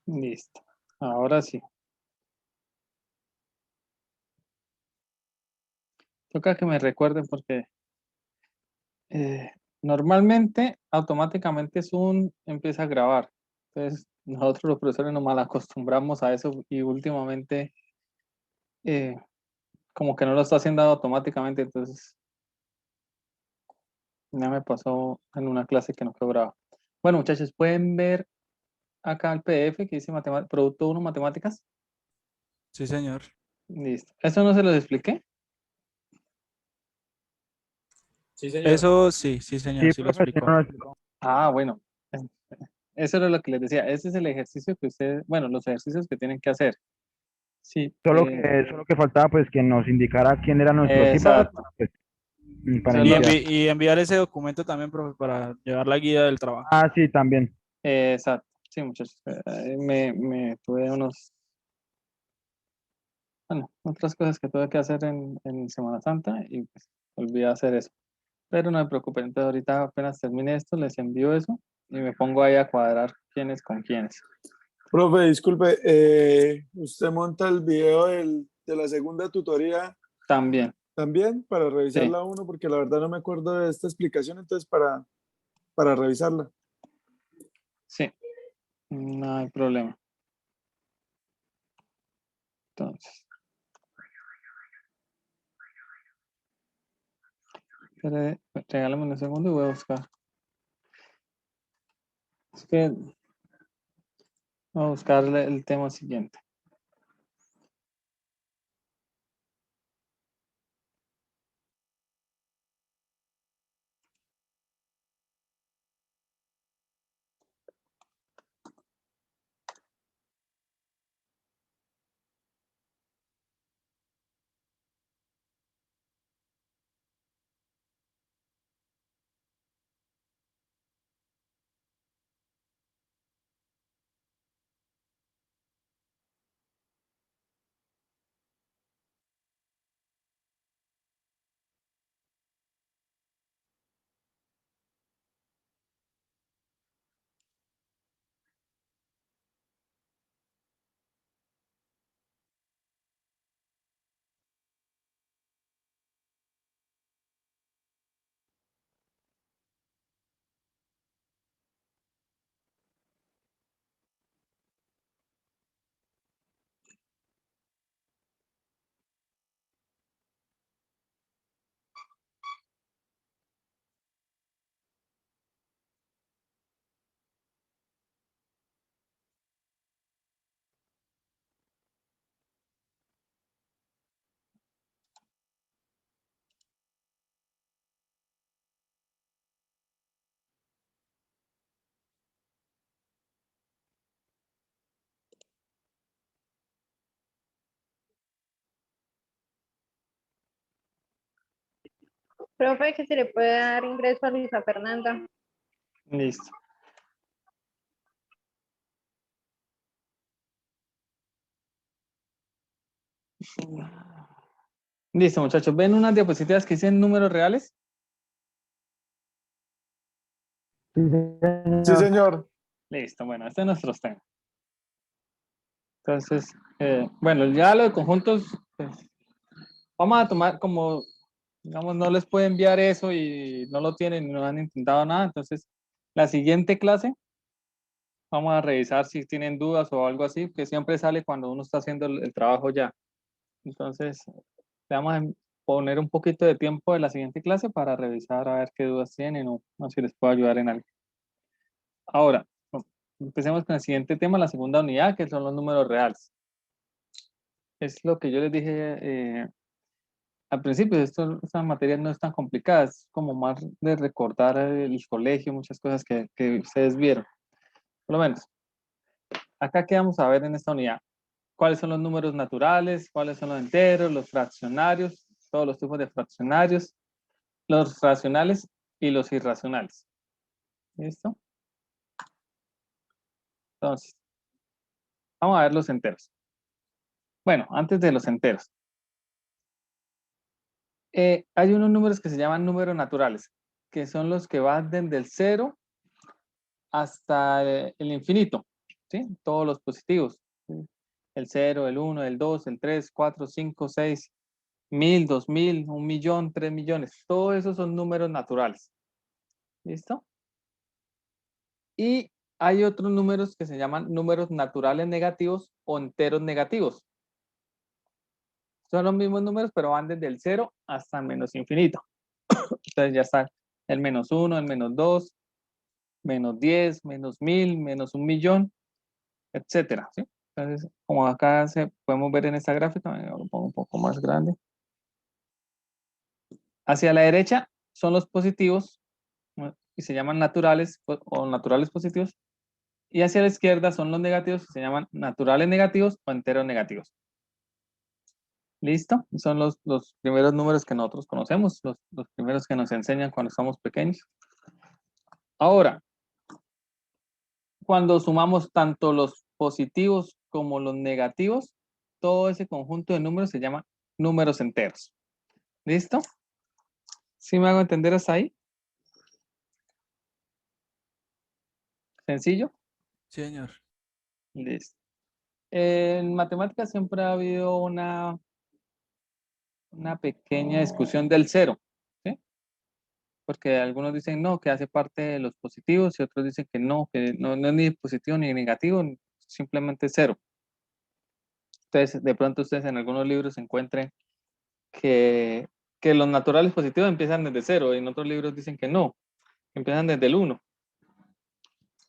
Listo. Ahora sí. Toca que me recuerden porque normalmente automáticamente Zoom empieza a grabar. Entonces nosotros los profesores nos mal acostumbramos a eso y últimamente eh, como que no lo está haciendo automáticamente. Entonces ya me pasó en una clase que no fue brava. Bueno, muchachos, pueden ver acá el PDF que dice Producto uno Matemáticas. Sí, señor. Listo. ¿Eso no se los expliqué? Sí, señor. Eso sí, sí, señor, Sí, sí lo profe, sí, explicó. no lo explicó. Ah, bueno. Eso era lo que les decía. Ese es el ejercicio que ustedes, bueno, los ejercicios que tienen que hacer. Sí, Solo que faltaba pues que nos indicara quién era nuestro equipo exacto. pues, para Solo, iniciar. Y enviar ese documento también, profe, para llevar la guía del trabajo. Ah, sí, también. exacto. Sí, muchachos. Me tuve bueno, otras cosas que tuve que hacer en Semana Santa y pues olvidé hacer eso. Pero no me preocupen. Entonces ahorita apenas termine esto, les envío eso y me pongo ahí a cuadrar quiénes con quiénes. Profe, disculpe, ¿usted monta el video de la segunda tutoría También, también para sí, revisarla uno? Porque la verdad no me acuerdo de esta explicación, entonces para revisarla. sí, no hay problema. Entonces, regálame un segundo y voy a buscar. Es que voy a buscar el tema siguiente. Profe, que se le puede dar ingreso a Luisa Fernanda. Listo. Listo, muchachos. ¿Ven unas diapositivas que dicen números reales? Sí, Sí, señor. señor. Listo, bueno, este es nuestro tema. Entonces, bueno, ya lo de conjuntos, pues, vamos a tomar como, digamos, no les puedo enviar eso y no lo tienen, no han intentado nada. Entonces, la siguiente clase, vamos a revisar si tienen dudas o algo así, que siempre sale cuando uno está haciendo el trabajo ya. Entonces, le vamos a poner un poquito de tiempo de la siguiente clase para revisar a ver qué dudas tienen o si les puedo ayudar en algo. Ahora, empecemos con el siguiente tema, la segunda unidad, que son los números reales. Es lo que yo les dije al principio, estas materias no están complicadas, es como más de recordar el colegio, muchas cosas que ustedes vieron. Por lo menos, acá qué vamos a ver en esta unidad. ¿Cuáles son los números naturales? ¿Cuáles son los enteros? Los fraccionarios, todos los tipos de fraccionarios, los racionales y los irracionales. ¿Listo? Entonces, vamos a ver los enteros. Bueno, antes de los enteros. Hay unos números que se llaman números naturales, que son los que van desde el cero hasta el infinito. ¿sí? Todos los positivos. ¿Sí? El 0, el 1, el 2, el 3, 4, 5, 6, 1000, 2000, 1.000.000, 3 millones. Todos esos son números naturales. ¿Listo? Y hay otros números que se llaman números naturales negativos o enteros negativos. Son los mismos números, pero van desde el 0 hasta menos infinito. Entonces ya está el -1, el -2, -10, -1000, -1.000.000, etcétera, ¿sí? Entonces, como acá podemos ver en esta gráfica, lo pongo un poco más grande. Hacia la derecha son los positivos, ¿no? Y se llaman naturales o naturales positivos. Y hacia la izquierda son los negativos, que se llaman naturales negativos o enteros negativos. ¿Listo? Son los primeros números que nosotros conocemos, los primeros que nos enseñan cuando somos pequeños. Ahora, cuando sumamos tanto los positivos como los negativos, todo ese conjunto de números se llama números enteros. ¿Listo? ¿Sí me hago entender hasta ahí? ¿Sencillo? Sí, señor. Listo. En matemáticas siempre ha habido una pequeña discusión del cero, ¿sí? Porque algunos dicen no, que hace parte de los positivos y otros dicen que no es ni positivo ni negativo, simplemente cero. Entonces, de pronto ustedes en algunos libros encuentren que los naturales positivos empiezan desde cero, y en otros libros dicen que no, que empiezan desde el 1.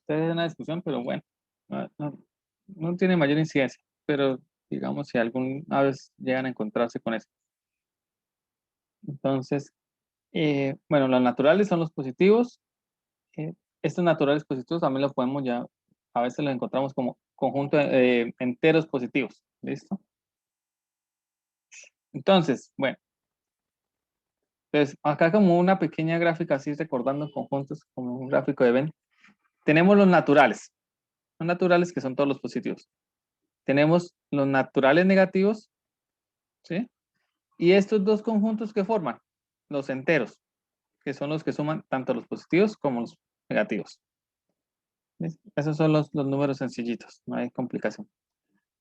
Entonces es una discusión, pero bueno, no tiene mayor incidencia, pero digamos si alguna vez llegan a encontrarse con eso. Entonces, bueno, los naturales son los positivos. Estos naturales positivos también los podemos ya, a veces los encontramos como conjunto de enteros positivos. ¿Listo? Entonces, bueno, pues acá como una pequeña gráfica así recordando conjuntos, como un gráfico de Venn, tenemos los naturales. Los naturales que son todos los positivos. Tenemos los naturales negativos, ¿sí? Y estos dos conjuntos que forman los enteros, que son los que suman tanto los positivos como los negativos. ¿Ves? Esos son los números sencillitos, no hay complicación.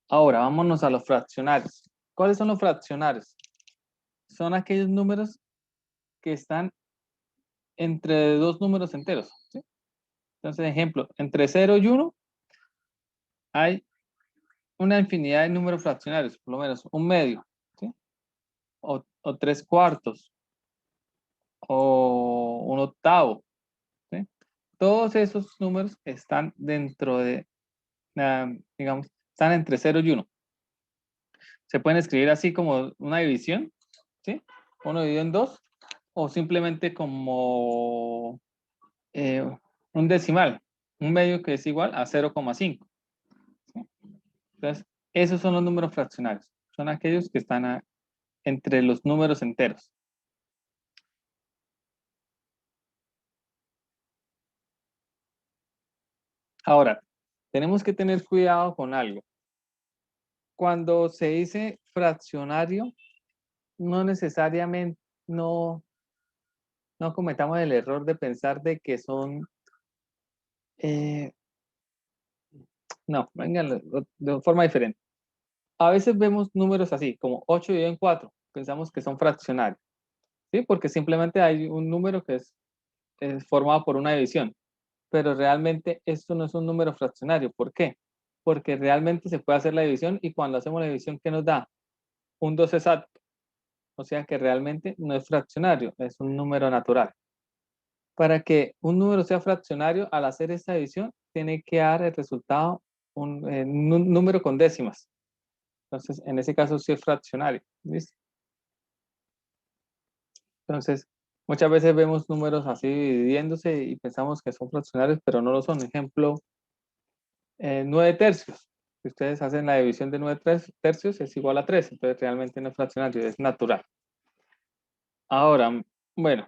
Ahora, vámonos a los fraccionarios. ¿Cuáles son los fraccionarios? Son aquellos números que están entre dos números enteros, ¿sí? Entonces, ejemplo, entre 0 y 1 hay una infinidad de números fraccionarios, por lo menos un medio, ¿sí? O 3/4, o un octavo, ¿sí? Todos esos números están dentro de, digamos, están entre 0 y 1. Se pueden escribir así como una división, ¿sí? 1 dividido en 2, o simplemente como un decimal, un medio que es igual a 0,5. ¿Sí? Entonces, esos son los números fraccionarios. Son aquellos que están entre los números enteros. Ahora, tenemos que tener cuidado con algo. Cuando se dice fraccionario, no necesariamente, no cometamos el error de pensar de que son, no, vengan de forma diferente. A veces vemos números así, como 8 dividido en 4, pensamos que son fraccionarios, ¿sí? Porque simplemente hay un número que es formado por una división, pero realmente esto no es un número fraccionario. ¿Por qué? Porque realmente se puede hacer la división y cuando hacemos la división, ¿qué nos da? Un 2 exacto. O sea que realmente no es fraccionario, es un número natural. Para que un número sea fraccionario, al hacer esta división, tiene que dar el resultado un número con décimas. Entonces, en ese caso sí es fraccionario. ¿Listo? Entonces, muchas veces vemos números así dividiéndose y pensamos que son fraccionarios, pero no lo son. Ejemplo, 9 tercios. Si ustedes hacen la división de 9 tercios, es igual a 3. Entonces, realmente no es fraccionario, es natural. Ahora, bueno,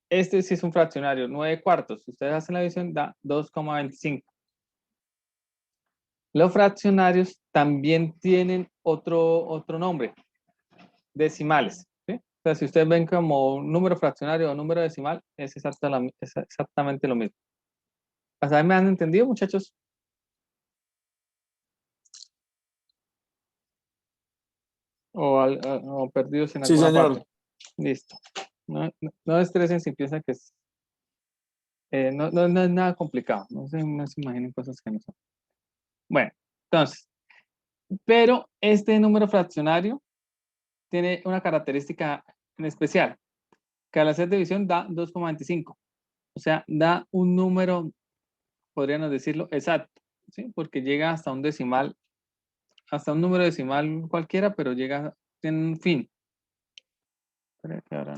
este sí es un fraccionario, 9 cuartos. Si ustedes hacen la división, da 2,25. Los fraccionarios también tienen otro nombre, decimales. ¿Sí? O sea, si ustedes ven como un número fraccionario o número decimal, es exactamente lo mismo. ¿Hasta ahí me han entendido, muchachos? O perdidos en Sí, alguna señor. parte. Listo. No estresen si piensan que es, no es nada complicado. No se imaginen cosas que no son. Bueno, entonces, pero este número fraccionario tiene una característica en especial, que al hacer división da 2,25. O sea, da un número, podríamos decirlo, exacto, ¿sí? Porque llega hasta un decimal, hasta un número decimal cualquiera, pero llega, tiene un fin. Espera que ahora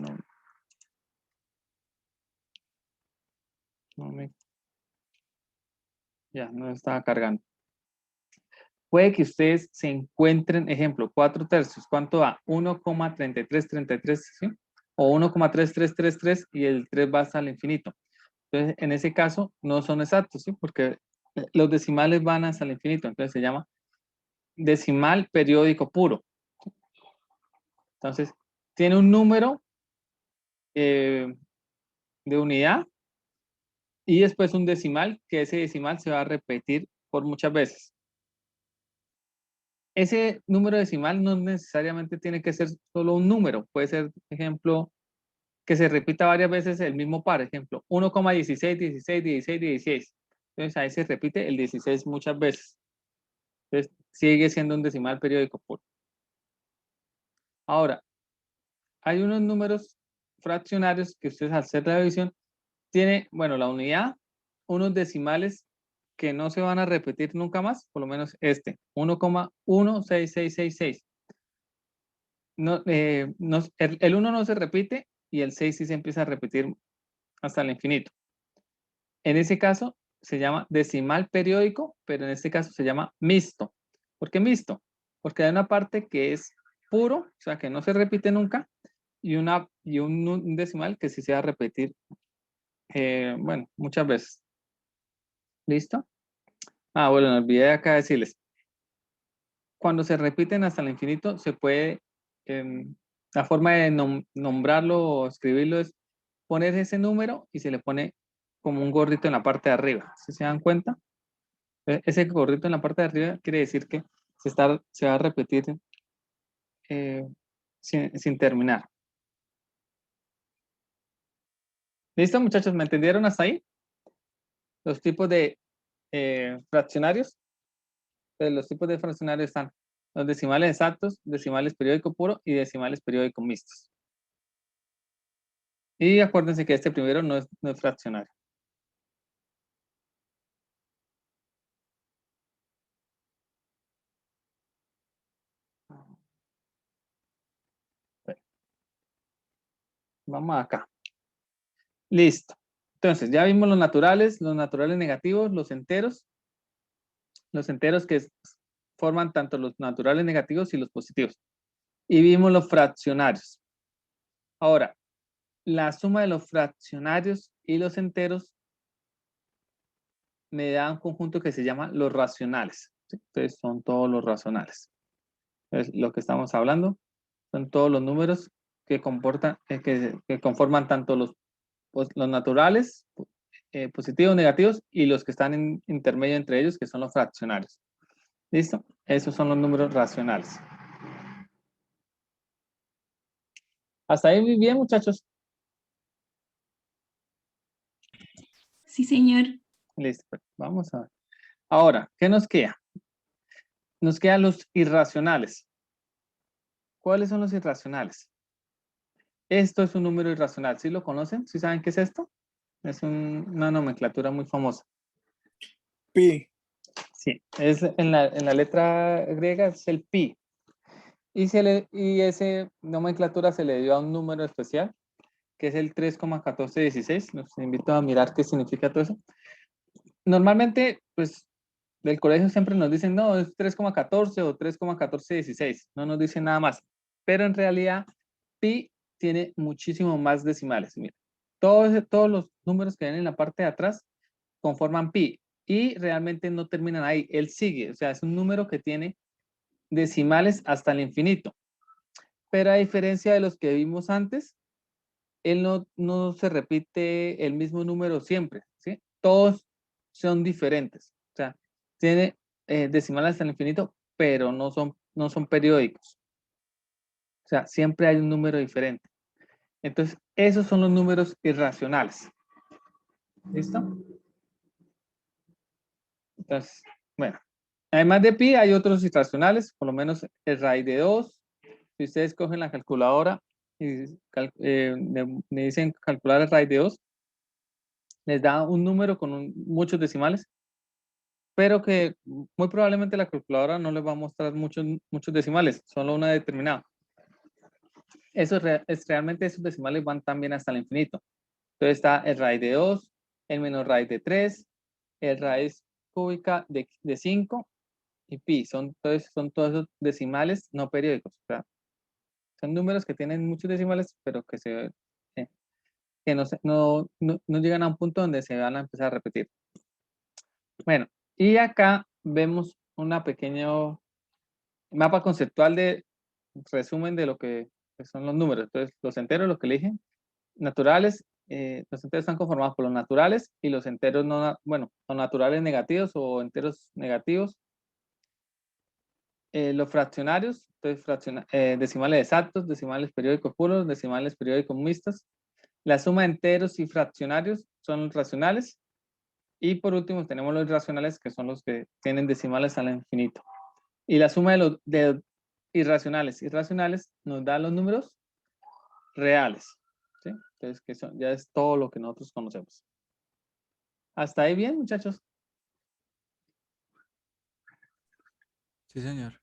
ya no estaba cargando. Puede que ustedes se encuentren, ejemplo, 4 tercios. ¿Cuánto da? 1,3333, ¿sí? O 1,3333 y el 3 va hasta el infinito. Entonces, en ese caso, no son exactos, ¿sí? Porque los decimales van hasta el infinito. Entonces, se llama decimal periódico puro. Entonces, tiene un número de unidad y después un decimal, que ese decimal se va a repetir por muchas veces. Ese número decimal no necesariamente tiene que ser solo un número, puede ser, ejemplo, que se repita varias veces el mismo par, ejemplo, 1,16, 16, 16, 16. Entonces ahí se repite el 16 muchas veces. Entonces sigue siendo un decimal periódico puro. Ahora, hay unos números fraccionarios que ustedes al hacer la división tiene, bueno, la unidad, unos decimales que no se van a repetir nunca más, por lo menos este, 1,16666. No, el 1 no se repite y el 6 sí se empieza a repetir hasta el infinito. En ese caso se llama decimal periódico, pero en este caso se llama mixto. ¿Por qué mixto? Porque hay una parte que es puro, o sea, que no se repite nunca, y un decimal que sí se va a repetir, bueno, muchas veces. ¿Listo? Bueno, me olvidé acá decirles. Cuando se repiten hasta el infinito, se puede, la forma de nombrarlo o escribirlo es poner ese número y se le pone como un gorrito en la parte de arriba. ¿Sí se dan cuenta? Ese gorrito en la parte de arriba quiere decir que se va a repetir sin terminar. ¿Listo, muchachos? ¿Me entendieron hasta ahí? Los tipos de fraccionarios. Los tipos de fraccionarios están los decimales exactos, decimales periódico puro y decimales periódico mixtos. Y acuérdense que este primero no es fraccionario. Vamos acá. Listo. Entonces, ya vimos los naturales negativos, los enteros que forman tanto los naturales negativos y los positivos. Y vimos los fraccionarios. Ahora, la suma de los fraccionarios y los enteros me da un conjunto que se llama los racionales. ¿Sí? Entonces, son todos los racionales. Entonces, lo que estamos hablando son todos los números que conforman tanto los naturales, positivos, negativos, y los que están en intermedio entre ellos, que son los fraccionarios. ¿Listo? Esos son los números racionales. Hasta ahí muy bien, muchachos. Sí, señor. Listo, pues, vamos a ver. Ahora, ¿qué nos queda? Nos quedan los irracionales. ¿Cuáles son los irracionales? Esto es un número irracional. ¿Sí lo conocen? ¿Sí saben qué es esto? Es una nomenclatura muy famosa. Pi. Sí, es en la letra griega es el pi. Y esa nomenclatura se le dio a un número especial, que es el 3,1416. Los invito a mirar qué significa todo eso. Normalmente, pues, del colegio siempre nos dicen, no, es 3,14 o 3,1416. No nos dicen nada más. Pero en realidad, pi tiene muchísimo más decimales. Mira, todos los números que ven en la parte de atrás conforman pi. Y realmente no terminan ahí. Él sigue. O sea, es un número que tiene decimales hasta el infinito. Pero a diferencia de los que vimos antes, él no se repite el mismo número siempre, ¿sí? Todos son diferentes. O sea, tiene decimales hasta el infinito, pero no son periódicos. O sea, siempre hay un número diferente. Entonces, esos son los números irracionales. ¿Listo? Entonces, bueno. Además de pi, hay otros irracionales, por lo menos el raíz de 2. Si ustedes cogen la calculadora y me dicen calcular el raíz de 2, les da un número con muchos decimales, pero que muy probablemente la calculadora no les va a mostrar muchos decimales, solo una determinada. Realmente esos decimales van también hasta el infinito. Entonces está el raíz de 2, el menos raíz de 3, el raíz cúbica de 5 y pi. Son todos esos decimales no periódicos. O sea, son números que tienen muchos decimales, pero que no llegan a un punto donde se van a empezar a repetir. Bueno, y acá vemos una pequeño mapa conceptual de resumen de lo que son los números. Entonces, los enteros, lo que eligen, naturales, los enteros están conformados por los naturales y los enteros los naturales negativos o enteros negativos. Los fraccionarios, entonces decimales exactos, decimales periódicos puros, decimales periódicos mixtos. La suma de enteros y fraccionarios son los racionales. Y por último tenemos los irracionales, que son los que tienen decimales al infinito. Y la suma de los irracionales nos da los números reales. ¿Sí? Entonces, ya es todo lo que nosotros conocemos. ¿Hasta ahí bien, muchachos? Sí, señor.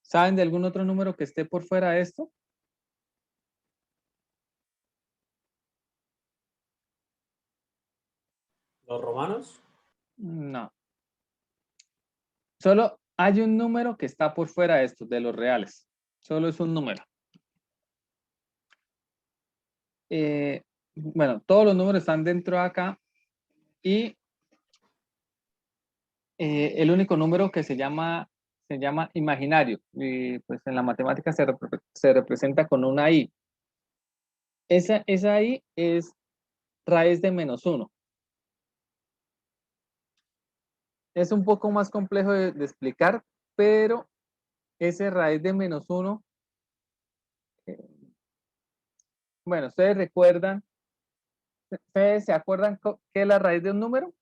¿Saben de algún otro número que esté por fuera de esto? ¿Los romanos? No. Solo hay un número que está por fuera de esto, de los reales. Solo es un número. Bueno, todos los números están dentro de acá y el único número que se llama imaginario y pues en la matemática se representa con una i. Esa i es raíz de -1. Es un poco más complejo de explicar, pero ese raíz de -1, bueno, ustedes recuerdan, ¿ustedes se acuerdan qué es la raíz de un número?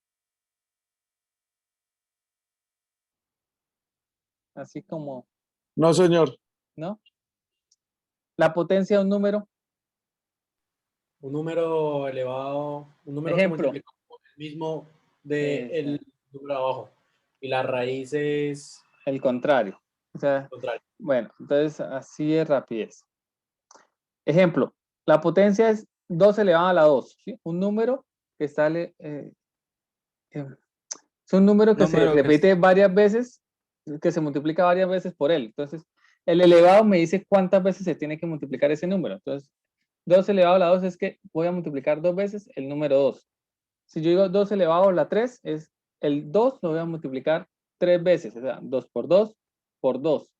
Así como, No, señor. ¿no? La potencia de un número. Un número elevado, un número que Ejemplo. multiplica por el mismo del número abajo. Y la raíz es El contrario. O sea, contrario. bueno, entonces así es rapidez. Ejemplo, la potencia es 2 elevado a la 2. ¿Sí? Un número que sale, es un número que se repite varias veces, que se multiplica varias veces por él. Entonces, el elevado me dice cuántas veces se tiene que multiplicar ese número. Entonces, 2 elevado a la 2 es que voy a multiplicar 2 veces el número 2. Si yo digo 2 elevado a la 3, es el 2 lo voy a multiplicar 3 veces. O sea, 2 por 2 por 2.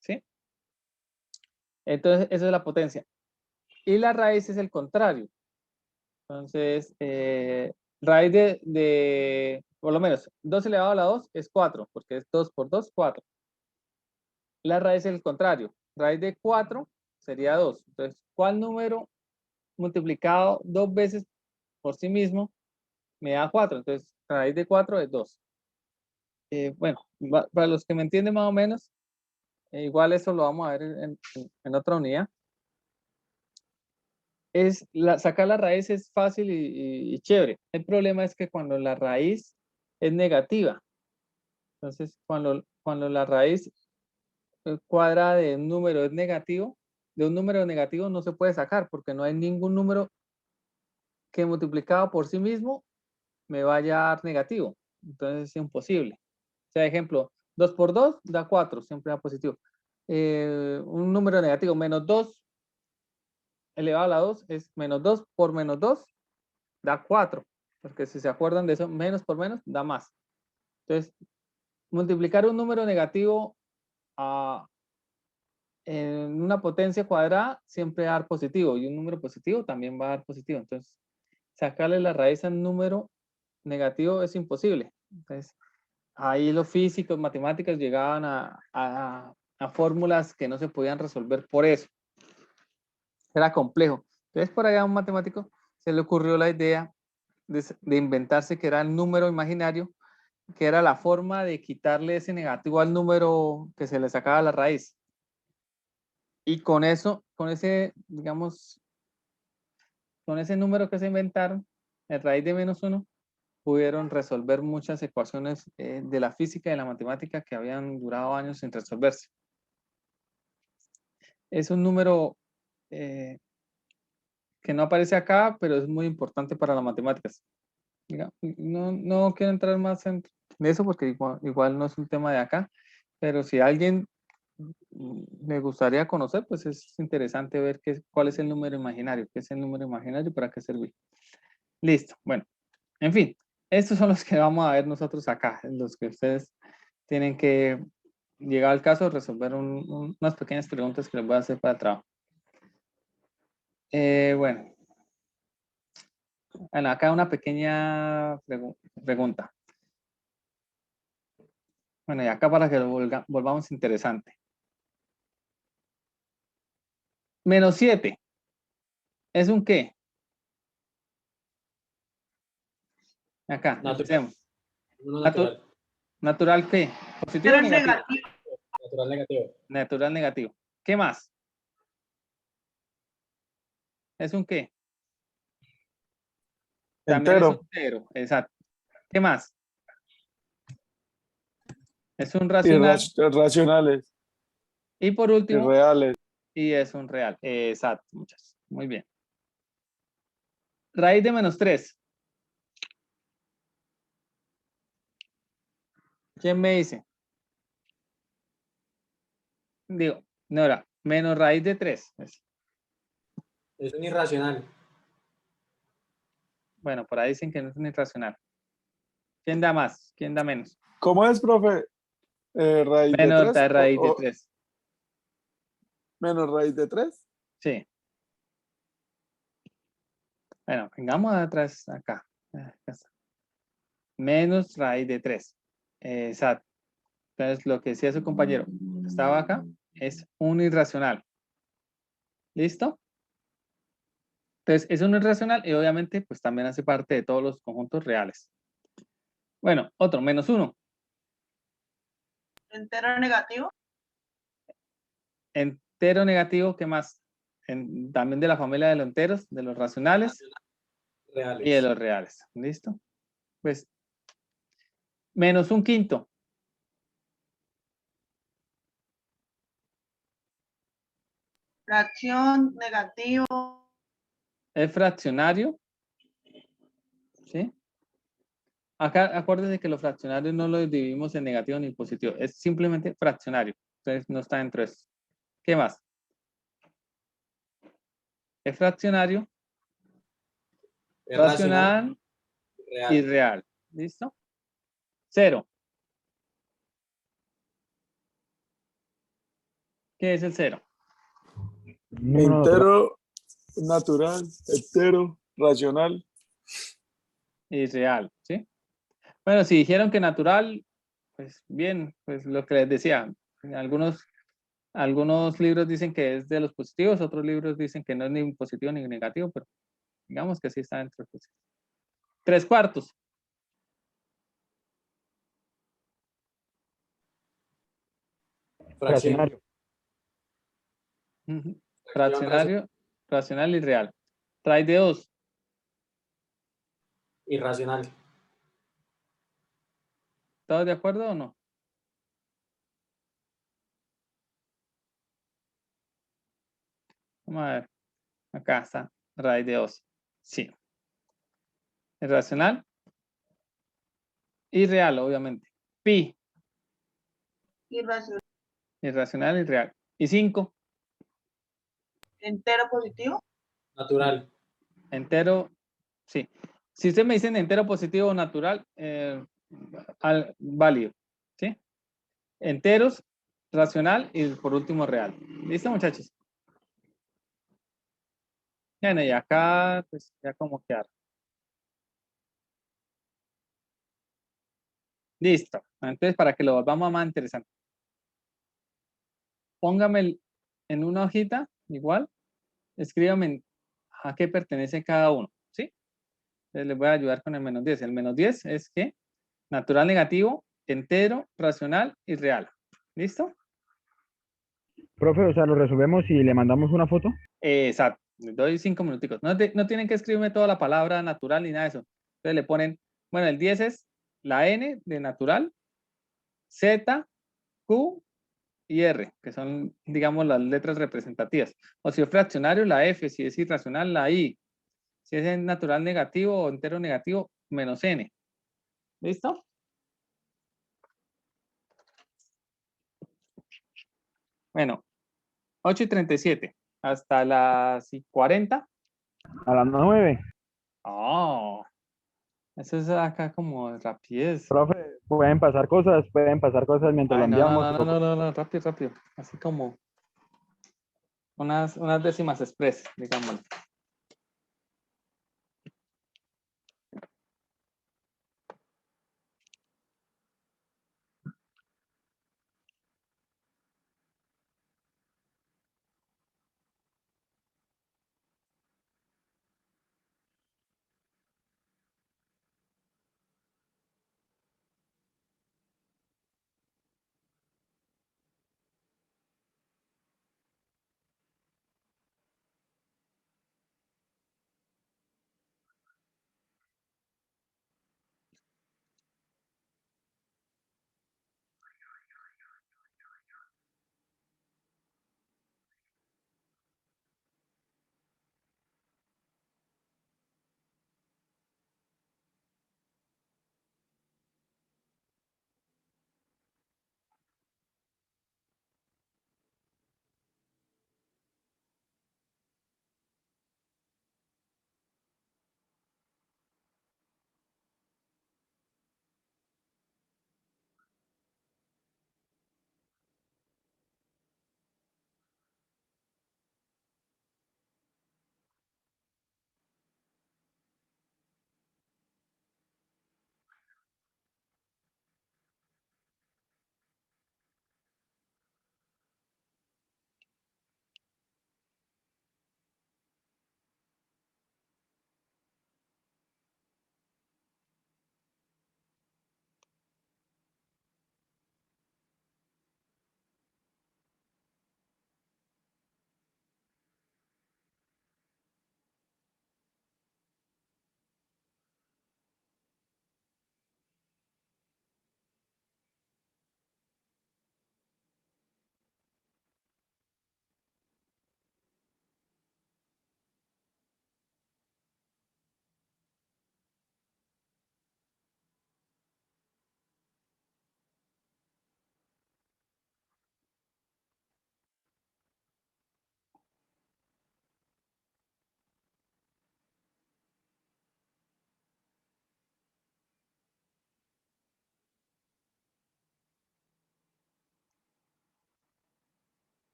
¿Sí? Entonces, esa es la potencia. Y la raíz es el contrario. Entonces, raíz por lo menos, 2 elevado a la 2 es 4, porque es 2 por 2, 4. La raíz es el contrario. Raíz de 4 sería 2. Entonces, ¿cuál número multiplicado 2 veces por sí mismo me da 4? Entonces, raíz de 4 es 2. Bueno, para los que me entienden más o menos, igual eso lo vamos a ver en otra unidad. Sacar la raíz es fácil y chévere. El problema es que cuando la raíz es negativa, entonces cuando la raíz cuadrada de un número es negativo, de un número negativo no se puede sacar porque no hay ningún número que multiplicado por sí mismo me vaya a dar negativo. Entonces es imposible. O sea, ejemplo, 2 por 2 da 4, siempre da positivo. Un número negativo, menos 2 elevado a la 2 es menos 2 por menos 2 da 4, porque si se acuerdan de eso, menos por menos da más. Entonces, multiplicar un número negativo en una potencia cuadrada siempre va a dar positivo y un número positivo también va a dar positivo. Entonces, sacarle la raíz al número negativo es imposible. Entonces, ahí los físicos, matemáticos llegaban a fórmulas que no se podían resolver por eso. Era complejo. Entonces, por allá a un matemático se le ocurrió la idea de inventarse que era el número imaginario, que era la forma de quitarle ese negativo al número que se le sacaba la raíz. Y con eso, con ese, digamos, con ese número que se inventaron, el raíz de -1, pudieron resolver muchas ecuaciones de la física y de la matemática que habían durado años sin resolverse. Es un número que no aparece acá, pero es muy importante para las matemáticas. No quiero entrar más en eso porque igual no es un tema de acá, pero si a alguien me gustaría conocer, pues es interesante ver cuál es el número imaginario, qué es el número imaginario y para qué sirve. Listo, bueno, en fin, estos son los que vamos a ver nosotros acá, los que ustedes tienen que llegar al caso, resolver unas pequeñas preguntas que les voy a hacer para el trabajo. Bueno, acá una pequeña pregunta. Bueno, y acá para que lo volvamos interesante. -7. ¿Es un qué? Acá, Natural. empecemos. Uno natural. ¿Natural qué? ¿Positivo o negativo? Natural negativo. Natural negativo. ¿Qué más? ¿Es un qué? También Entero. es un cero, exacto. ¿Qué más? Es un Y racional. racionales. Y por Y último, reales. y es un real. Exacto, muchas. Muy bien. Raíz de -3. ¿Quién me dice? Digo, no era, menos raíz de 3. Es un irracional. Bueno, por ahí dicen que no es un irracional. ¿Quién da más? ¿Quién da menos? ¿Cómo es, profe? ¿Raíz de Menos 3 raíz de 3. menos raíz de 3? Sí. Bueno, vengamos atrás acá. Acá está. Menos raíz de 3. Exacto. Entonces, lo que decía su compañero, estaba acá, es un irracional. ¿Listo? Entonces, es un irracional y obviamente, pues también hace parte de todos los conjuntos reales. Bueno, otro, -1. Entero negativo. Entero negativo, ¿qué más? También de la familia de los enteros, de los racionales Reales. y de los reales. ¿Listo? Pues, -1/5. Fracción negativo. Es fraccionario. ¿Sí? Acá acuérdense que los fraccionarios no los dividimos en negativo ni positivo. Es simplemente fraccionario. Entonces no está dentro de eso. ¿Qué más? Es fraccionario, Es racional real. y real. ¿Listo? 0. ¿Qué es el 0? Número natural. Entero, natural, entero, racional. Y real, ¿sí? Bueno, si dijeron que natural, pues bien, pues lo que les decía, algunos libros dicen que es de los positivos, otros libros dicen que no es ni positivo ni negativo, pero digamos que sí está dentro de los 3/4. Fracción. Fraccionario. Ujú. Fraccionario, racional y real. Raíz de 2. Irracional. ¿Todos de acuerdo o no? Vamos a ver. Acá está. Raíz de 2. Sí. Es racional y real, obviamente. Pi. Irracional. Irracional y real. Y 5. Entero positivo. Natural. Entero. Sí. Si usted me dicen entero positivo o natural, válido. ¿Sí? Enteros, racional y por último real. ¿Listo, muchachos? Bueno, y acá, pues ya como quedar. Listo. Entonces, para que lo volvamos más interesante. Póngame en una hojita, igual, escríbame a qué pertenece cada uno, ¿sí? Entonces les voy a ayudar con el -10. El -10 es que natural negativo, entero, racional y real. ¿Listo? Profe, o sea, lo resolvemos y le mandamos una foto. Exacto. Les doy 5 minuticos. No tienen que escribirme toda la palabra natural ni nada de eso. Entonces le ponen, bueno, el 10 es la N de natural, Z, Q y R, que son, digamos, las letras representativas. O si es fraccionario, la F. Si es irracional, la I. Si es en natural negativo o entero negativo, -N. ¿Listo? Bueno, 8:37 hasta las 40. A las 9. Oh, eso es acá como rapidez. Profe, pueden pasar cosas mientras lo Ay, no, no, enviamos. no, no, no, no, no, rápido, rápido. Así como unas décimas express, digamos.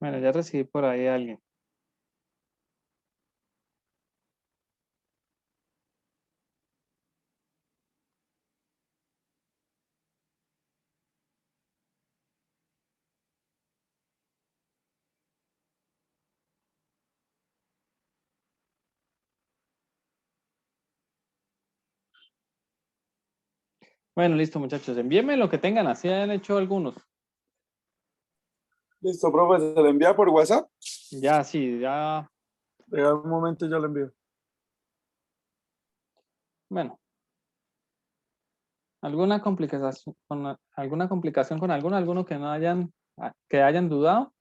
Bueno, ya recibí por ahí a alguien. Bueno, listo, muchachos. Envíenme lo que tengan, así han hecho algunos. Listo, profe, se le envía por WhatsApp. Ya, sí, ya. En un momento ya lo envío. Bueno, alguna complicación con alguno que no hayan, que hayan dudado.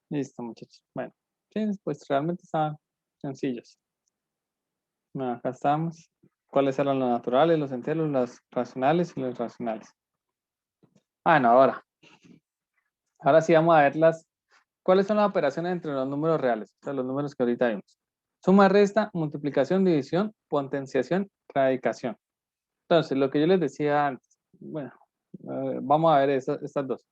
Listo, muchachos. Bueno, sí, pues realmente están sencillos. Bueno, acá estamos. ¿Cuáles eran los naturales, los enteros, los racionales y los racionales? Ah, no, ahora sí vamos a ver cuáles son las operaciones entre los números reales, o sea, los números que ahorita vimos. Suma, resta, multiplicación, división, potenciación, radicación. Entonces, lo que yo les decía antes, bueno, vamos a ver estas dos.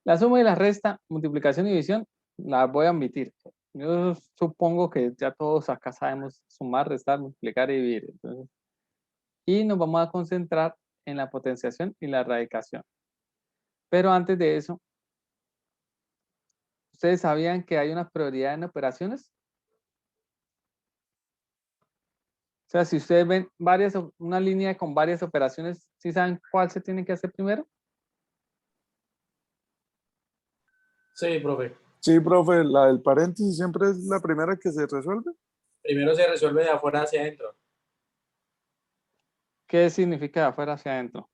La suma y la resta, multiplicación y división, las voy a omitir. Yo supongo que ya todos acá sabemos sumar, restar, multiplicar y dividir. Entonces, y nos vamos a concentrar en la potenciación y la radicación. Pero antes de eso, ¿ustedes sabían que hay una prioridad en operaciones? O sea, si ustedes ven una línea con varias operaciones, ¿sí saben cuál se tiene que hacer primero? Sí, profe. Sí, profe, la del paréntesis siempre es la primera que se resuelve. Primero se resuelve de afuera hacia adentro. ¿Qué significa de afuera hacia adentro?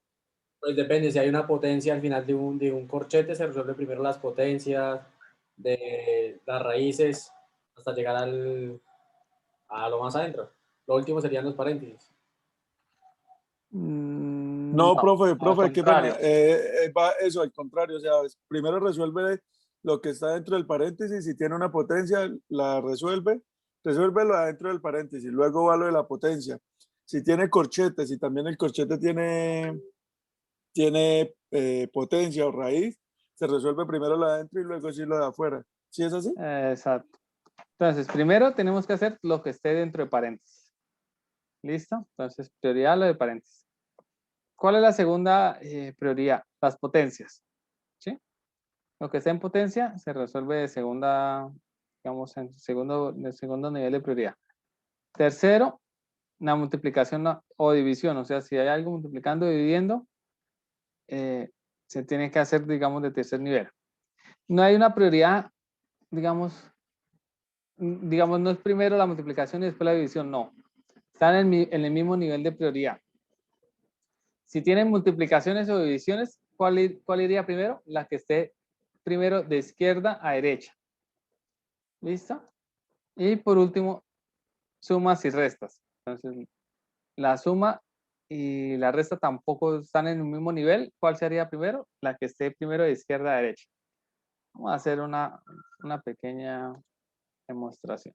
Pues depende, si hay una potencia al final de un corchete, se resuelve primero las potencias de las raíces hasta llegar a lo más adentro. Lo último serían los paréntesis. No, profe, al qué pena. contrario. Va eso, al contrario. O sea, primero resuelve lo que está dentro del paréntesis. Si tiene una potencia, la resuelve lo adentro del paréntesis. Luego va lo de la potencia. Si tiene corchetes, si también el corchete tiene potencia o raíz, se resuelve primero lo de adentro y luego sí lo de afuera. ¿Sí es así? Exacto. Entonces, primero tenemos que hacer lo que esté dentro de paréntesis. ¿Listo? Entonces, prioridad lo de paréntesis. ¿Cuál es la segunda prioridad? Las potencias. ¿Sí? Lo que esté en potencia se resuelve de segunda, digamos, de segundo nivel de prioridad. Tercero, la multiplicación o división. O sea, si hay algo multiplicando o dividiendo, se tiene que hacer, digamos, de tercer nivel. No hay una prioridad, digamos, no es primero la multiplicación y después la división, no. Están en el mismo nivel de prioridad. Si tienen multiplicaciones o divisiones, ¿cuál iría primero? La que esté primero de izquierda a derecha. ¿Listo? Y por último, sumas y restas. Entonces, la suma y la resta tampoco están en el mismo nivel. ¿Cuál sería primero? La que esté primero de izquierda a derecha. Vamos a hacer una pequeña demostración.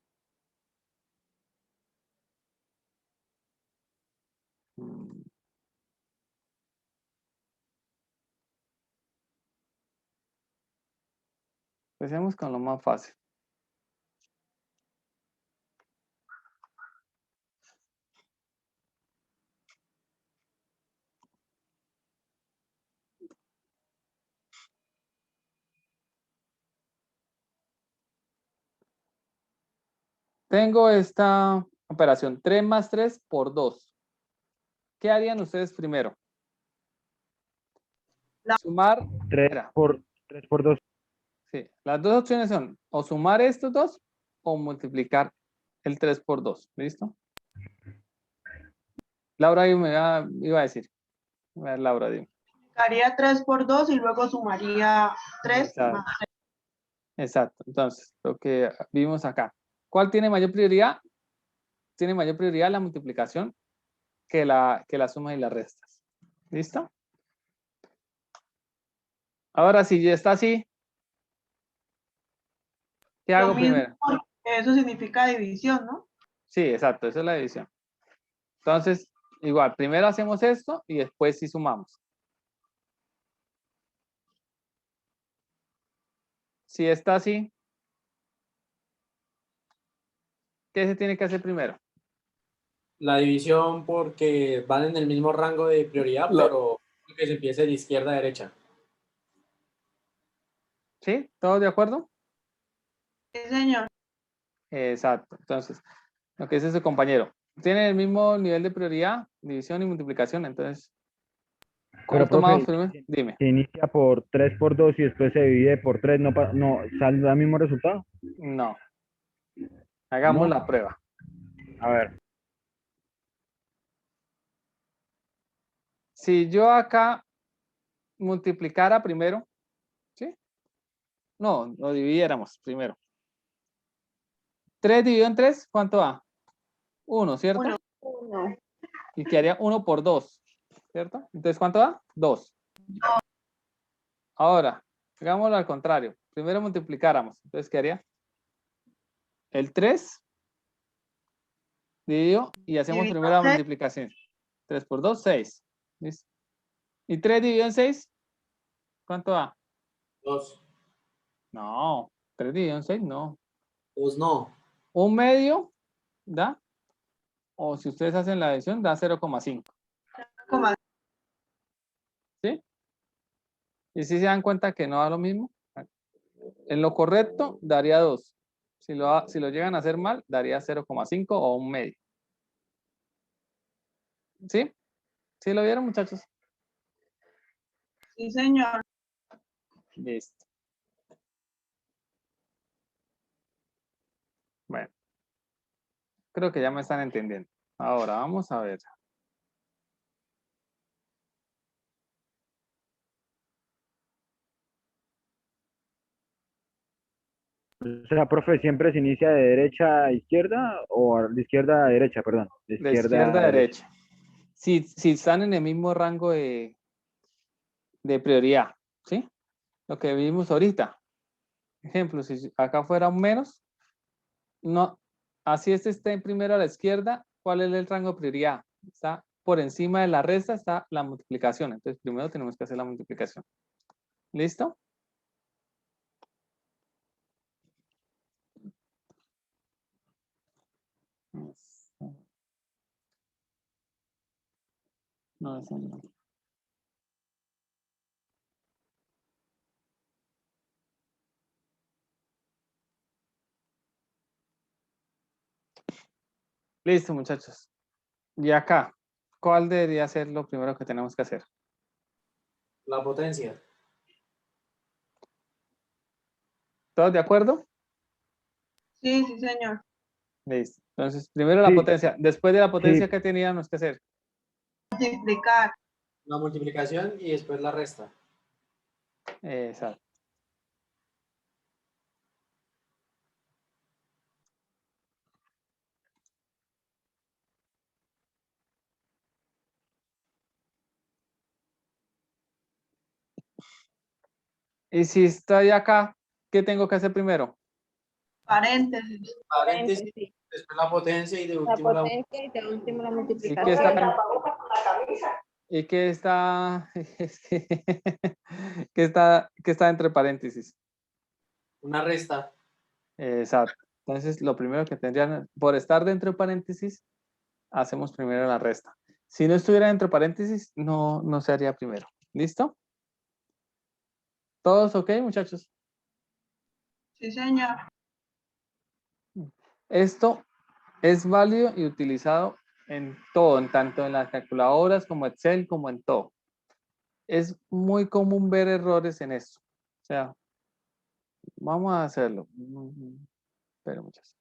Empecemos con lo más fácil. Tengo esta operación 3 más 3 por 2. ¿Qué harían ustedes primero? Sumar. 3 por 2. Sí, las dos opciones son o sumar estos dos o multiplicar el 3 por 2. ¿Listo? Laura iba a decir. A ver, Laura, dime. Haría 3 por 2 y luego sumaría 3 Exacto. más 3. Exacto. Entonces, lo que vimos acá. ¿Cuál tiene mayor prioridad? Tiene mayor prioridad la multiplicación que la suma y las restas. ¿Listo? Ahora, si ya está así, ¿qué hago primero? Eso significa división, ¿no? Sí, exacto, esa es la división. Entonces, igual, primero hacemos esto y después sí sumamos. Si está así, ¿qué se tiene que hacer primero? La división porque van en el mismo rango de prioridad, pero que se empiece de izquierda a derecha. ¿Sí? ¿Todos de acuerdo? Sí, señor. Exacto. Entonces, lo que dice su compañero. Tienen el mismo nivel de prioridad, división y multiplicación. Entonces, ¿cuál Pero, tomamos profe, primero? Dime. se inicia por 3 por 2 y después se divide por 3, ¿no, sale el mismo resultado? No. Hagamos No. la prueba. A ver. Si yo acá multiplicara primero, ¿sí? No, lo dividiéramos primero. 3 dividido en 3, ¿cuánto da? 1, ¿cierto? 1. Y quedaría 1 por 2, ¿cierto? Entonces, ¿cuánto da? 2. Ahora, hagámoslo al contrario. Primero multiplicáramos. Entonces, ¿qué haría? El 3 dividido y hacemos Dividido primero la 6. multiplicación. 3 por 2, 6. ¿Listo? ¿Y 3 dividido en 6? ¿Cuánto da? 2. No, 3 dividido en 6, no. 2 no. Un medio da, o si ustedes hacen la adición, da 0,5. Coma. ¿Sí? Y si se dan cuenta que no da lo mismo, en lo correcto daría 2. Si lo llegan a hacer mal, daría 0,5 o un medio. ¿Sí? ¿Sí lo vieron, muchachos? Sí, señor. Listo. Bueno, creo que ya me están entendiendo. Ahora vamos a ver. O sea, profe, ¿siempre se inicia de derecha a izquierda o de izquierda a derecha, perdón? De De izquierda izquierda a a derecha. derecha. Si están en el mismo rango de prioridad, ¿sí? Lo que vimos ahorita. Ejemplo, si acá fuera un menos, no, así este esté primero a la izquierda, ¿cuál es el rango de prioridad? Está por encima de la resta, está la multiplicación. Entonces, primero tenemos que hacer la multiplicación. ¿Listo? No, eso no. Listo, muchachos. Y acá, ¿cuál debería ser lo primero que tenemos que hacer? La potencia. ¿Todos de acuerdo? Sí, sí, señor. Listo. Entonces, primero la Sí, potencia. Después de la potencia, sí, ¿qué teníamos que hacer? Multiplicar. La multiplicación y después la resta. Exacto. Y si estoy acá, ¿qué tengo que hacer primero? Paréntesis. Paréntesis, Paréntesis. después la potencia y de La último la... potencia y de último la ¿Y qué está, multiplicación. y qué está, qué está entre paréntesis? Una resta. Exacto. Entonces, lo primero que tendrían, por estar dentro de paréntesis, hacemos primero la resta. Si no estuviera dentro de paréntesis, no se haría primero. ¿Listo? ¿Todos ok, muchachos? Sí, señor. Esto es válido y utilizado en todo, en tanto en las calculadoras como Excel, como en todo. Es muy común ver errores en esto. O sea, vamos a hacerlo. Pero muchas.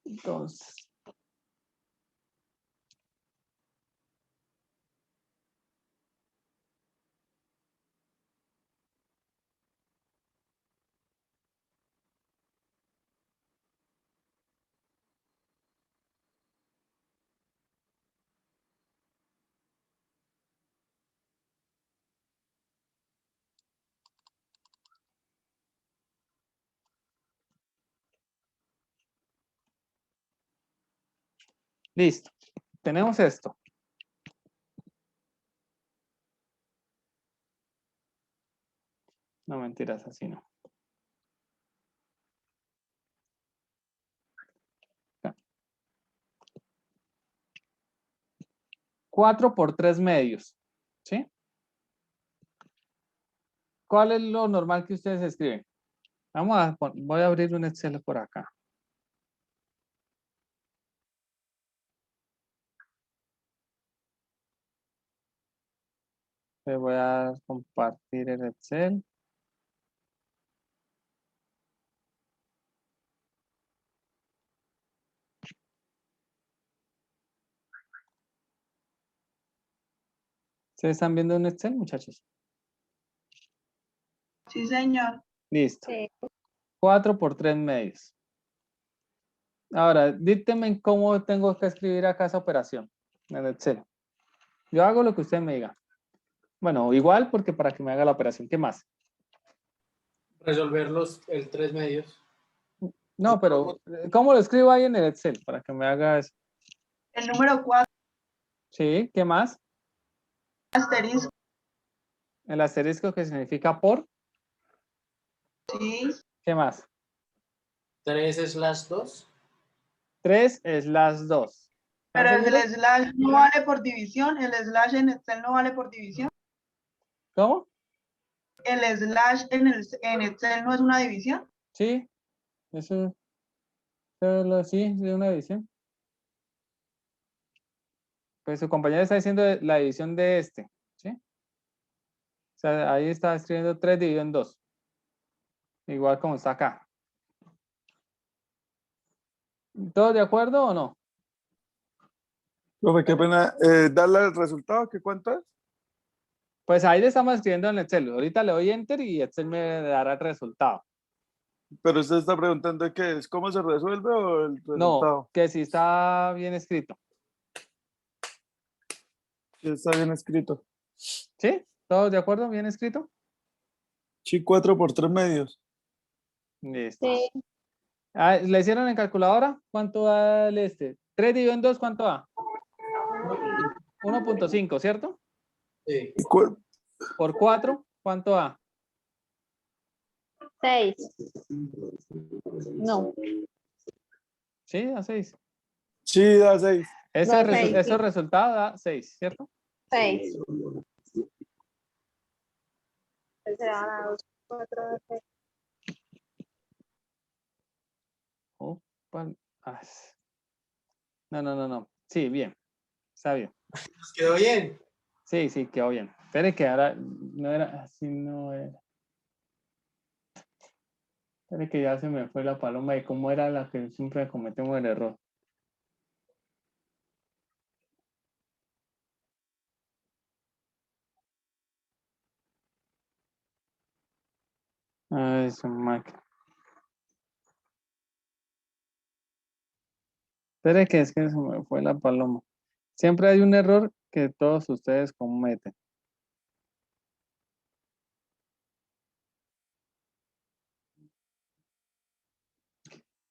Entonces, listo. Tenemos esto. No mentiras, así no. 4 por 3 medios. ¿Sí? ¿Cuál es lo normal que ustedes escriben? Voy a abrir un Excel por acá. Le voy a compartir el Excel. ¿Ustedes están viendo en Excel, muchachos? Sí, señor. Listo. Sí. 4 por 3 medios. Ahora, díctenme cómo tengo que escribir acá esa operación en Excel. Yo hago lo que usted me diga. Bueno, igual porque para que me haga la operación. ¿Qué más? Resolver el 3 medios. No, pero ¿cómo lo escribo ahí en el Excel para que me haga eso? El número 4, Sí, ¿qué más? asterisco, El asterisco que significa por. sí. ¿Qué más? 3/2. 3 es las 2. Pero el seguros? slash no vale por división. El slash en Excel no vale por división. ¿Cómo? El slash en Excel no es una división. Sí, eso sí, de una división. Pues su compañero está diciendo la división de este, ¿sí? O sea, ahí está escribiendo 3 dividido en 2. Igual como está acá. ¿Todos de acuerdo o no? Profe, qué pena. Darle el resultado, ¿qué cuánto es? Pues ahí le estamos escribiendo en Excel. Ahorita le doy Enter y Excel me dará el resultado. Pero usted está preguntando qué es, ¿cómo se resuelve o el No, resultado? que si está bien escrito. Sí, está bien escrito. ¿Sí? ¿Todos de acuerdo? ¿Bien escrito? Sí, 4 por 3 medios. Listo. Sí. Ah, ¿le hicieron en calculadora? ¿Cuánto da el este? 3 dividido en 2, ¿cuánto da? 1.5, ¿cierto? Sí. Por 4, ¿cuánto da? 6. No. Sí, da 6. Sí, da 6. Da seis, Ese sí. resultado da 6, ¿cierto? 6. Se van a 2, 4, 6. Opa, ah, no. Sí, bien. Está bien. Nos quedó bien. Sí, quedó bien. Espere que ahora no era así, no era. Espere que ya se me fue la paloma y cómo era la que siempre cometemos el error. Ay, su máquina. Espere que es que se me fue la paloma. Siempre hay un error que todos ustedes cometen.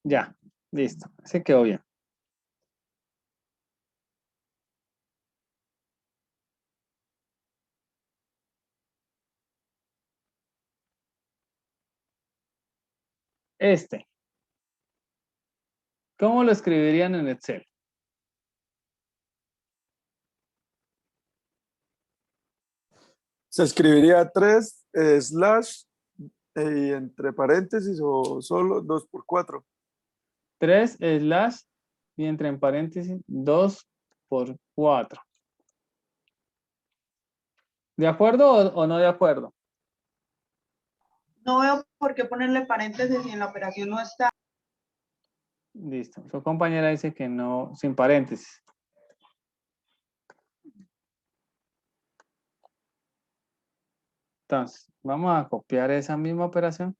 Ya, listo. Se quedó bien. Este. ¿Cómo lo escribirían en Excel? Se escribiría 3 slash y entre paréntesis o solo 2 por 4. 3 slash y entre en paréntesis 2 por 4. ¿De acuerdo o no de acuerdo? No veo por qué ponerle paréntesis si en la operación no está. Listo. Su compañera dice que no, sin paréntesis. Entonces, vamos a copiar esa misma operación.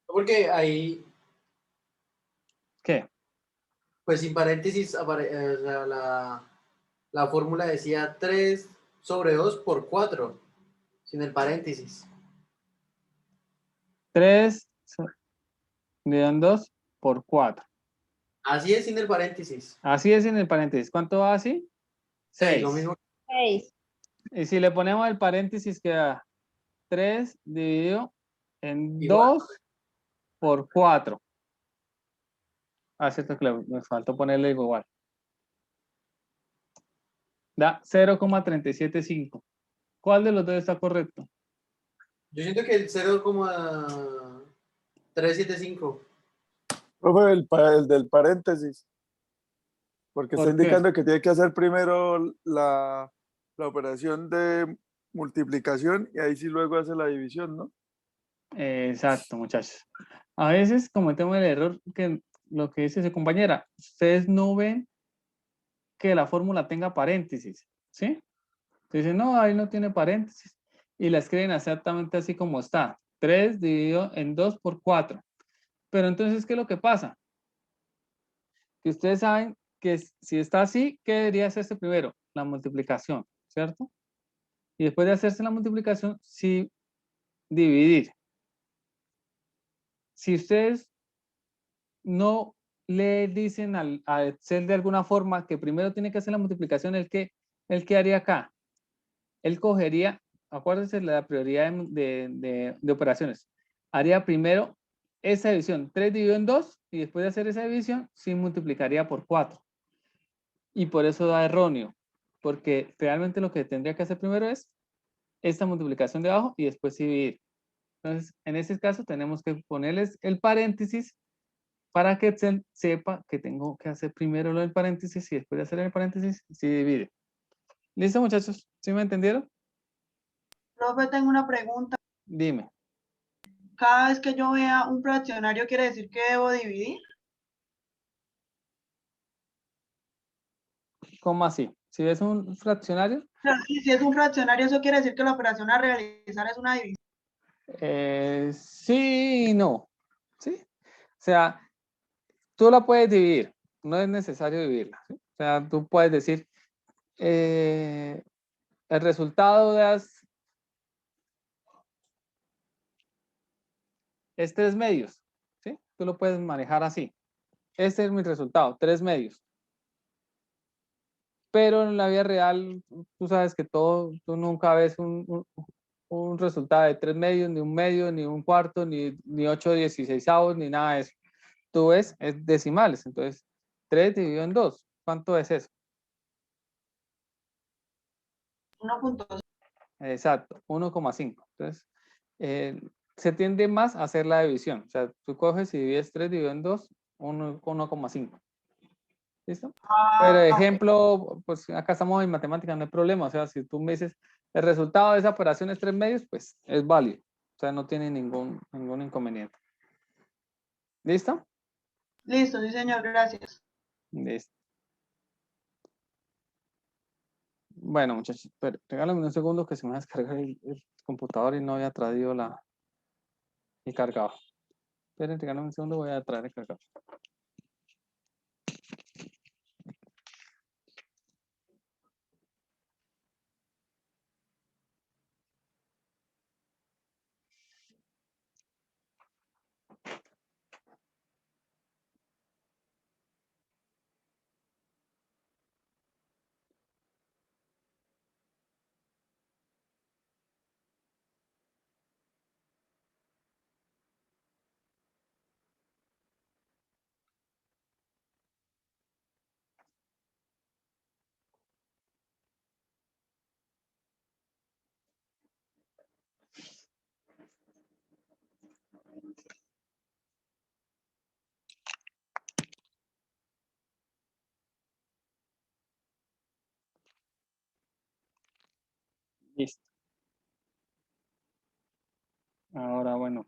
Porque ahí, ¿Qué? pues sin paréntesis, o sea, la fórmula decía 3/2 por 4, sin el paréntesis. 3 dividido en 2 por 4. Así es sin el paréntesis. Así es en el paréntesis. ¿Cuánto va así? 6, 6. lo mismo. 6. Y si le ponemos el paréntesis queda 3 dividido en Igual. 2 por 4. Ah, cierto que me faltó ponerle igual. Da 0,375. ¿Cuál de los dos está correcto? Yo siento que el 0,375. Profe, el del paréntesis. Porque está ¿Por qué? indicando que tiene que hacer primero la operación de multiplicación y ahí sí luego hace la división, ¿no? Exacto, muchachos. A veces cometemos el error que lo que dice su compañera, ustedes no ven que la fórmula tenga paréntesis, ¿sí? Dicen, no, ahí no tiene paréntesis. Y la escriben exactamente así como está. 3 dividido en 2 por 4. Pero entonces, ¿qué es lo que pasa? Que ustedes saben que si está así, ¿qué debería hacerse primero? La multiplicación, ¿cierto? Y después de hacerse la multiplicación, sí dividir. Si ustedes no le dicen a Excel de alguna forma que primero tiene que hacer la multiplicación, ¿el qué haría acá? Él cogería, acuérdense de la prioridad de operaciones, haría primero esa división, 3 dividido en 2, y después de hacer esa división, sí multiplicaría por 4. Y por eso da erróneo, porque realmente lo que tendría que hacer primero es esta multiplicación de abajo y después dividir. Entonces, en ese caso tenemos que ponerles el paréntesis para que Excel sepa que tengo que hacer primero lo del paréntesis y después de hacer el paréntesis, sí divide. ¿Listo, muchachos? ¿Sí me entendieron? Profe, tengo una pregunta. Dime. Cada vez que yo vea un fraccionario, ¿quiere decir que debo dividir? ¿Cómo así? Si ves un fraccionario, Pero si es un fraccionario, eso quiere decir que la operación a realizar es una división. sí y no. ¿Sí? O sea, tú la puedes dividir, no es necesario dividirla. ¿Sí? O sea, tú puedes decir, el resultado es 3 medios. ¿Sí? Tú lo puedes manejar así. Este es mi resultado, 3 medios. Pero en la vida real, tú sabes que tú nunca ves un resultado de 3 medios, ni un medio, ni un cuarto, ni 8/16, ni nada de eso. Tú ves, es decimales. Entonces, 3 dividido en 2. ¿Cuánto es eso? 1.5. Exacto, 1,5. Entonces, se tiende más a hacer la división. O sea, tú coges y divides 3 dividido en 2, 1,5. ¿Listo? Pero ejemplo, pues acá estamos en matemáticas, no hay problema. O sea, si tú me dices, el resultado de esa operación es 3 medios, pues es válido. O sea, no tiene ningún inconveniente. ¿Listo? Listo, sí, señor, gracias. Listo. Bueno, muchachos, pero regálame un segundo que se me va a descargar el computador y no había traído el cargador. Esperen, regálame un segundo, voy a traer el cargador. Listo. Ahora, bueno,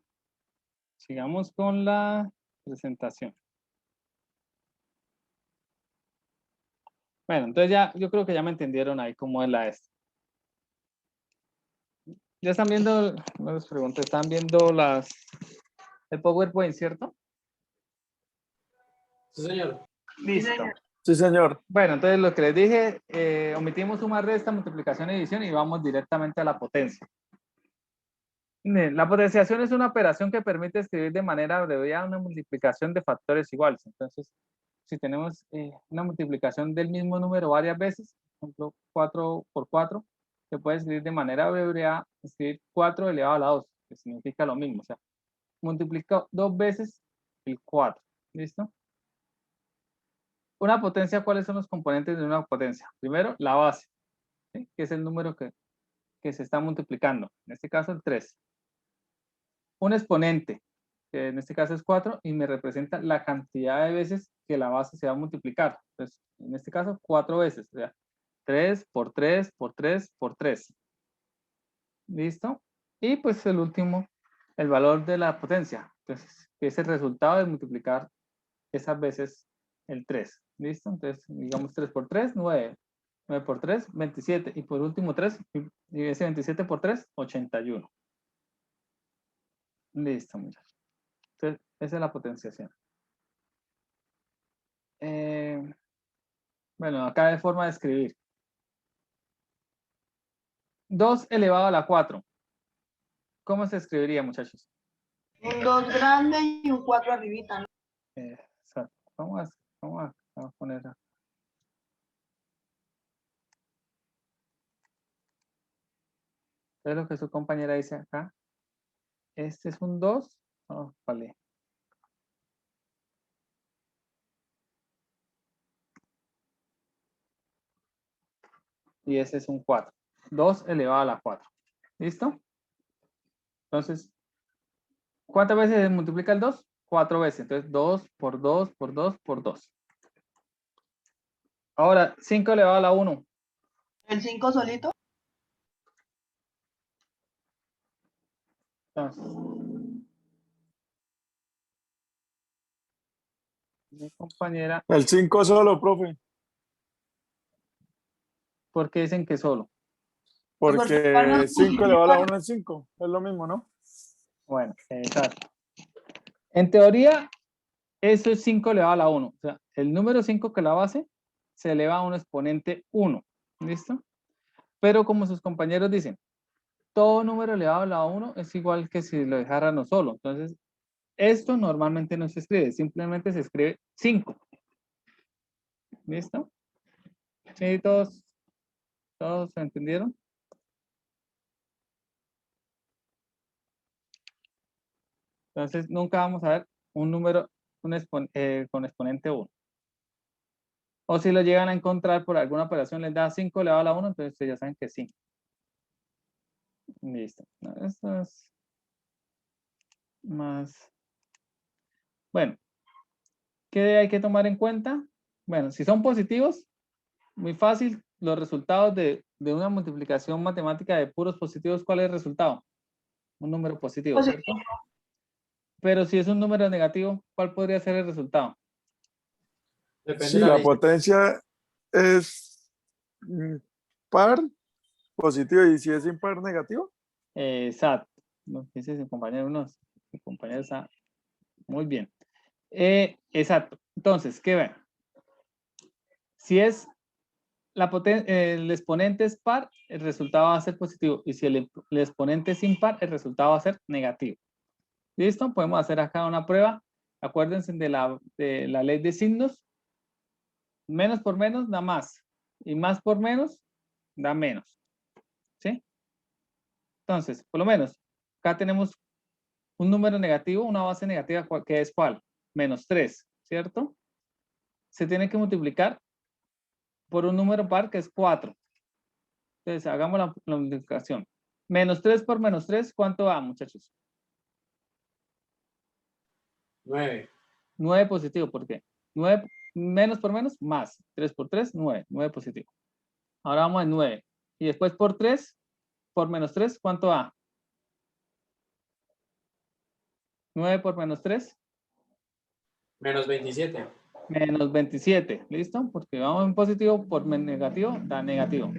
sigamos con la presentación. Bueno, entonces ya, yo creo que ya me entendieron ahí cómo es la esta. Ya están viendo, no les pregunto, están viendo el PowerPoint, ¿cierto? Sí, señor. Listo. Sí, señor. Bueno, entonces lo que les dije, omitimos suma, resta, multiplicación y división y vamos directamente a la potencia. La potenciación es una operación que permite escribir de manera abreviada una multiplicación de factores iguales. Entonces, si tenemos una multiplicación del mismo número varias veces, por ejemplo, 4 por 4, se puede escribir de manera abreviada, escribir 4 elevado a la 2, que significa lo mismo. O sea, multiplico 2 veces el 4. ¿Listo? Una potencia, ¿cuáles son los componentes de una potencia? Primero, la base, ¿sí? Que es el número que se está multiplicando. En este caso, el 3. Un exponente, que en este caso es 4, y me representa la cantidad de veces que la base se va a multiplicar. Entonces, en este caso, 4 veces. O sea, 3 por 3 por 3 por 3. ¿Listo? Y pues el último, el valor de la potencia. Entonces, que es el resultado de multiplicar esas veces el 3. ¿Listo? Entonces, digamos 3 por 3, 9. 9 por 3, 27. Y por último 3, y ese 27 por 3, 81. Listo, muchachos. Entonces, esa es la potenciación. Bueno, acá hay forma de escribir. 2 elevado a la 4. ¿Cómo se escribiría, muchachos? Un 2 grande y un 4 arribita, ¿no? Exacto. Vamos a poner acá. Es lo que su compañera dice acá. Este es un 2. Oh, vale. Y ese es un 4. 2 elevado a la 4. ¿Listo? Entonces, ¿cuántas veces se multiplica el 2? 4 veces. Entonces, 2 por 2 por 2 por 2. Ahora, 5 elevado a la 1. El 5 solito. Entonces, mi compañera, El 5 solo, profe, ¿por qué dicen que solo? porque 5 elevado a la 1 es 5, es lo mismo, ¿no? Bueno, exacto. En teoría, eso es 5 elevado a la 1. O sea, el número 5 que la base se eleva a un exponente 1. ¿Listo? Pero como sus compañeros dicen, todo número elevado a la 1 es igual que si lo dejáramos solo. Entonces, esto normalmente no se escribe, simplemente se escribe 5. ¿Listo? ¿Sí? ¿Todos entendieron? Entonces, nunca vamos a ver un número con exponente 1. O si lo llegan a encontrar por alguna operación, les da 5 elevado a la 1, entonces ustedes ya saben que sí. Listo. Esto es más... Bueno, ¿qué hay que tomar en cuenta? Bueno, si son positivos, muy fácil, los resultados de una multiplicación matemática de puros positivos, ¿cuál es el resultado? Un número positivo, ¿cierto? Pero si es un número negativo, ¿cuál podría ser el resultado? Depende Si de la la ley. potencia es par, positivo, y si es impar, negativo. Exacto. Lo que dice su compañero, mi compañero está muy bien. Exacto. Entonces, ¿qué ven? Si es el exponente es par, el resultado va a ser positivo. Y si el exponente es impar, el resultado va a ser negativo. ¿Listo? Podemos hacer acá una prueba. Acuérdense de la ley de signos. Menos por menos da más. Y más por menos da menos. ¿Sí? Entonces, por lo menos, acá tenemos un número negativo, una base negativa, que es ¿cuál? Menos 3, ¿cierto? Se tiene que multiplicar por un número par que es 4. Entonces, hagamos la multiplicación. Menos 3 por menos 3, ¿cuánto da, muchachos? 9. 9 positivo, ¿por qué? 9 menos por menos, más. 3 por 3, 9. 9 positivo. Ahora vamos a 9. Y después por 3, por menos 3, ¿cuánto da? 9 por menos 3. Menos 27. Menos 27, ¿listo? Porque vamos en positivo por negativo, da negativo.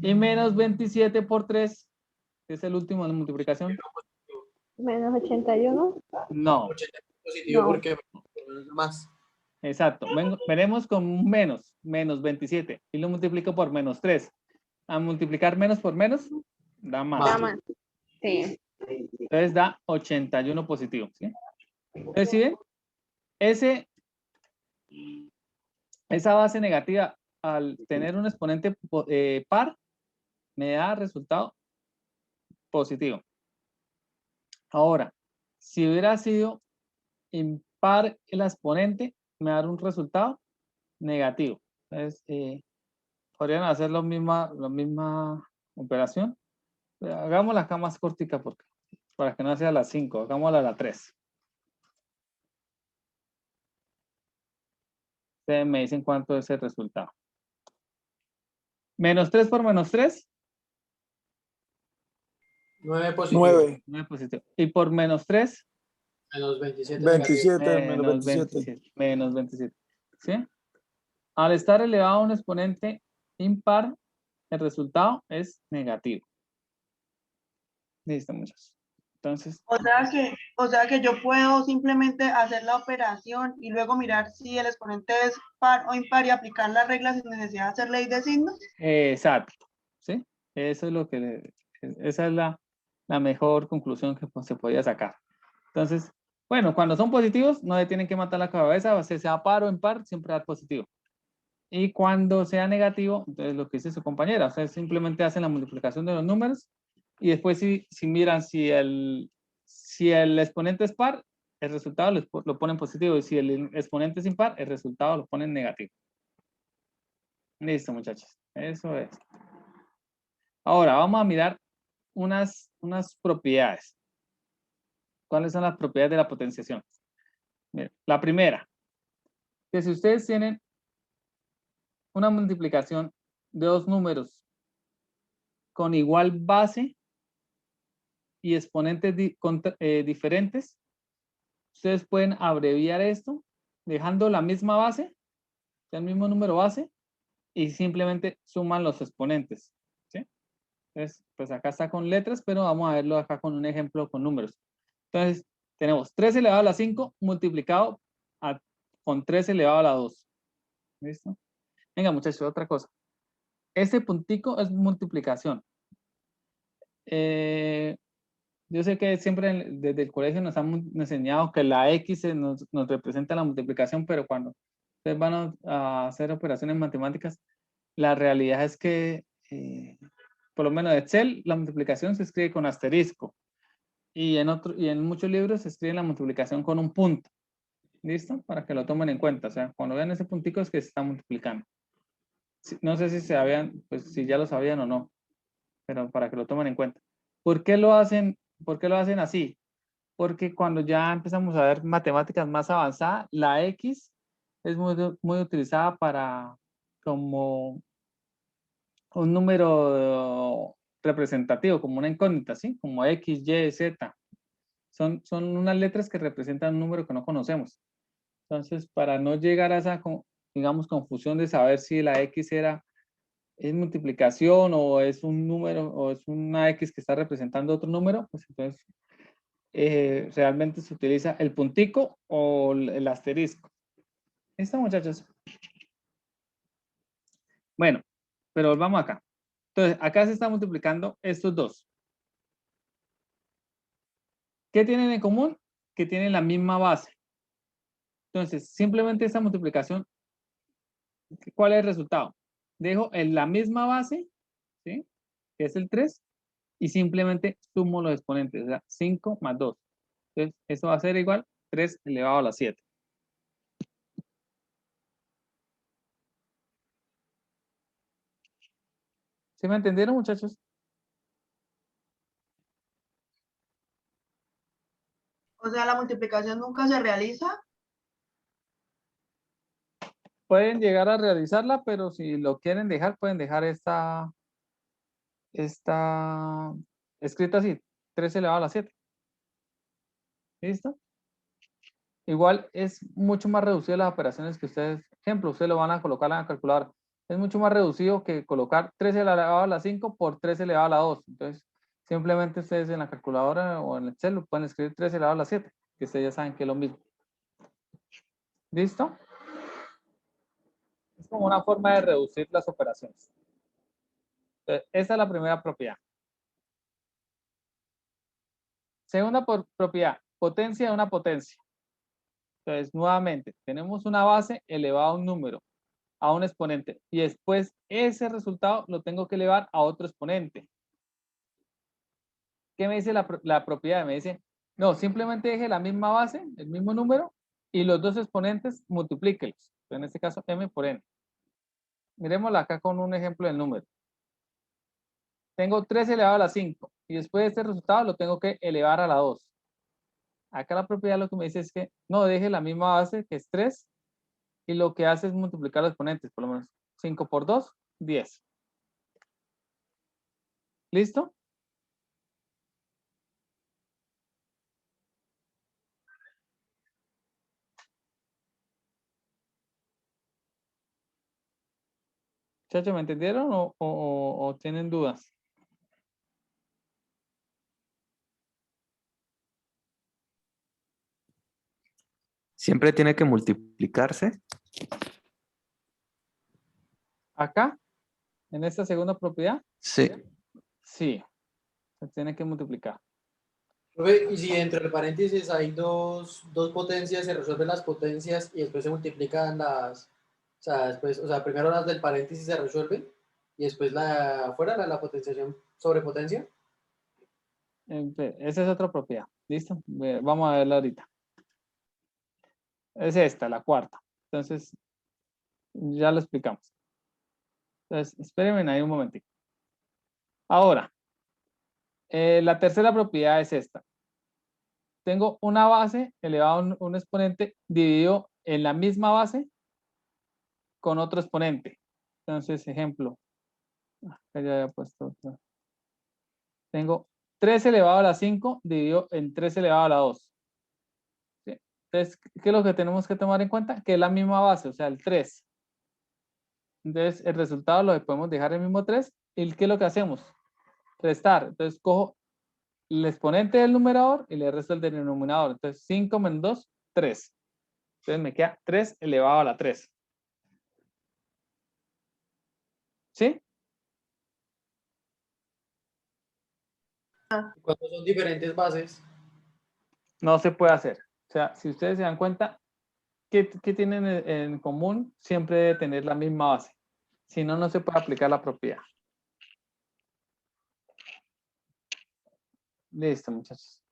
Y menos 27 por 3, que es el último de la multiplicación. Menos 81. No, 80 positivo No. porque más. exacto. Veremos con un menos 27. Y lo multiplico por menos 3. A multiplicar menos por menos, da más. Da más. Sí. Entonces da 81 positivo, ¿sí? Entonces, ¿sí ven? Esa base negativa, al tener un exponente par, me da resultado positivo. Ahora, si hubiera sido impar el exponente, me da un resultado negativo. Entonces, podrían hacer la misma operación. Pero hagámosla acá más cortica para que no sea la 5, hagámosla a la 3. Ustedes me dicen cuánto es el resultado. Menos 3 por menos 3. 9 positivo. 9, 9 positivo. Y por menos 3. Menos 27 negativo. 27, menos 27. Menos 27. ¿Sí? Al estar elevado a un exponente impar, el resultado es negativo. Listo, muchachos. Entonces, O sea que yo puedo simplemente hacer la operación y luego mirar si el exponente es par o impar y aplicar las reglas sin necesidad de hacer ley de signos. exacto. ¿Sí? Eso es lo que esa es la mejor conclusión que pues, se podía sacar. Entonces, bueno, cuando son positivos, no le tienen que matar la cabeza, o sea par o impar, siempre dar positivo. Y cuando sea negativo, entonces lo que dice su compañera, o sea, simplemente hacen la multiplicación de los números y después si miran si el exponente es par, el resultado lo ponen positivo y si el exponente es impar, el resultado lo ponen negativo. Listo, muchachos. Eso es. Ahora vamos a mirar unas propiedades. ¿Cuáles son las propiedades de la potenciación? Miren, la primera, que si ustedes tienen una multiplicación de dos números con igual base y exponentes diferentes, ustedes pueden abreviar esto dejando la misma base, el mismo número base, y simplemente suman los exponentes. ¿Sí? Entonces, pues acá está con letras, pero vamos a verlo acá con un ejemplo con números. Entonces, tenemos 3 elevado a la 5 multiplicado con 3 elevado a la 2. ¿Listo? Venga, muchachos, otra cosa. Este puntico es multiplicación. Yo sé que siempre desde el colegio nos han enseñado que la X nos representa la multiplicación, pero cuando ustedes van a hacer operaciones matemáticas, la realidad es que, por lo menos en Excel, la multiplicación se escribe con asterisco. Y en muchos libros se escribe la multiplicación con un punto. ¿Listo? Para que lo tomen en cuenta. O sea, cuando vean ese puntico es que se está multiplicando. No sé si pues si ya lo sabían o no, pero para que lo tomen en cuenta. ¿Por qué lo hacen así? Porque cuando ya empezamos a ver matemáticas más avanzadas, la X es muy utilizada como un número representativo, como una incógnita, ¿sí? Como X, Y, Z. Son unas letras que representan un número que no conocemos. Entonces, para no llegar a esa, digamos, confusión de saber si la X es multiplicación o es un número o es una X que está representando otro número, pues entonces realmente se utiliza el puntico o el asterisco. ¿Listo, muchachos? Bueno, pero volvamos acá. Entonces, acá se está multiplicando estos dos. ¿Qué tienen en común? Que tienen la misma base. Entonces, simplemente esta multiplicación, ¿cuál es el resultado? Dejo en la misma base, ¿sí? Que es el 3, y simplemente sumo los exponentes, o sea, 5 más 2. Entonces, eso va a ser igual 3 elevado a la 7. ¿Sí me entendieron, muchachos? O sea, la multiplicación nunca se realiza. Pueden llegar a realizarla, pero si lo quieren dejar, pueden dejar esta escrita así, 3 elevado a la 7. ¿Listo? Igual es mucho más reducido las operaciones que ustedes, ejemplo, ustedes lo van a colocar en la calculadora. Es mucho más reducido que colocar 3 elevado a la 5 por 3 elevado a la 2. Entonces, simplemente ustedes en la calculadora o en Excel pueden escribir 3 elevado a la 7, que ustedes ya saben que es lo mismo. ¿Listo? Es como una forma de reducir las operaciones. Entonces, esa es la primera propiedad. Segunda propiedad, potencia de una potencia. Entonces, nuevamente, tenemos una base elevada a un número, a un exponente, y después ese resultado lo tengo que elevar a otro exponente. ¿Qué me dice la propiedad? Me dice, no, simplemente deje la misma base, el mismo número, y los dos exponentes multiplíquelos. En este caso, m por n. Miremosla acá con un ejemplo del número. Tengo 3 elevado a la 5, y después de este resultado lo tengo que elevar a la 2. Acá la propiedad lo que me dice es que no deje la misma base, que es 3, y lo que hace es multiplicar los exponentes, por lo menos 5 por 2, 10. ¿Listo? Muchachos, ¿me entendieron o tienen dudas? Siempre tiene que multiplicarse. Acá, en esta segunda propiedad, Sí. sí, se tiene que multiplicar. Profe, y si dentro del paréntesis hay dos potencias, se resuelven las potencias y después se multiplican las, o sea, después, o sea, primero las del paréntesis se resuelven y después la afuera, la potenciación sobre potencia. Esa es otra propiedad. ¿Listo? Vamos a verla ahorita. Es esta, la cuarta. Entonces, ya lo explicamos. Entonces, espérenme ahí un momentito. Ahora, la tercera propiedad es esta. Tengo una base elevado a un exponente dividido en la misma base con otro exponente. Entonces, ejemplo. Ya había puesto otro. Tengo 3 elevado a la 5 dividido en 3 elevado a la 2. ¿Sí? Entonces, ¿qué es lo que tenemos que tomar en cuenta? Que es la misma base, o sea, el 3. Entonces, el resultado lo podemos dejar el mismo 3. ¿Y qué es lo que hacemos? Restar. Entonces, cojo el exponente del numerador y le resto el del denominador. Entonces, 5 menos 2, 3. Entonces, me queda 3 elevado a la 3. ¿Sí? Cuando son diferentes bases. No se puede hacer. O sea, si ustedes se dan cuenta, ¿qué tienen en común? Siempre debe tener la misma base. Si no, no se puede aplicar la propiedad. Listo, muchachos.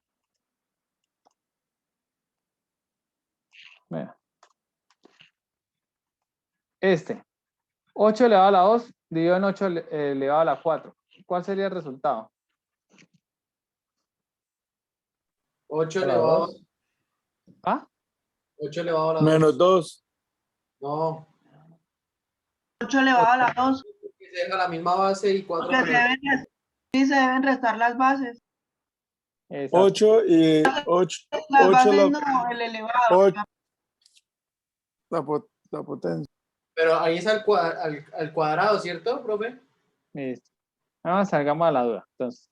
Bueno. 8 elevado a la 2 dividido en 8 elevado a la 4. ¿Cuál sería el resultado? 8 A la elevado, dos. ¿Ah? 8 elevado a la Menos 2. 2. No, 8 elevado a la 2. porque se deja la misma base y 4 Porque sí, se deben restar las bases. Exacto. 8 y 8. Las 8 bases no, el elevado. La potencia. Pero ahí es al cuadrado, ¿cierto, profe? Listo. Ahora salgamos a la duda. Entonces,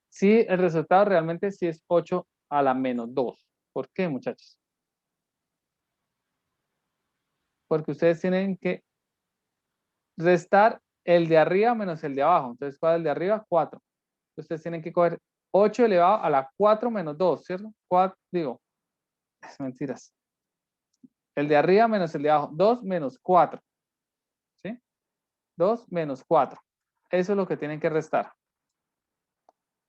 sí, el resultado realmente sí es 8 a la menos 2. ¿Por qué, muchachos? Porque ustedes tienen que restar el de arriba menos el de abajo. Entonces, ¿cuál es el de arriba? 4. Ustedes tienen que coger 8 elevado a la 4 menos 2, ¿cierto? 4, digo, es mentiras. El de arriba menos el de abajo. 2 menos 4. ¿Sí? 2 menos 4. Eso es lo que tienen que restar.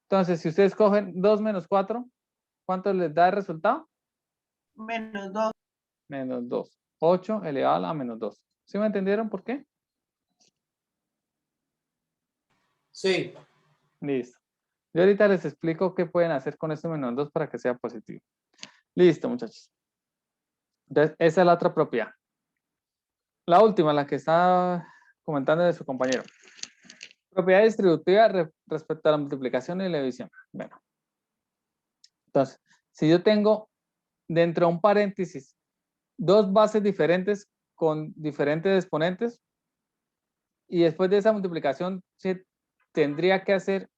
Entonces, si ustedes cogen 2 menos 4, ¿cuánto les da el resultado? Menos 2. Menos 2. 8 elevado a menos 2. ¿Sí me entendieron por qué? Sí. Listo. Yo ahorita les explico qué pueden hacer con este menos 2 para que sea positivo. Listo, muchachos. Entonces, esa es la otra propiedad. La última, la que está comentando de su compañero. Propiedad distributiva respecto a la multiplicación y la división. Bueno. Entonces, si yo tengo dentro de un paréntesis dos bases diferentes con diferentes exponentes y después de esa multiplicación se tendría que hacer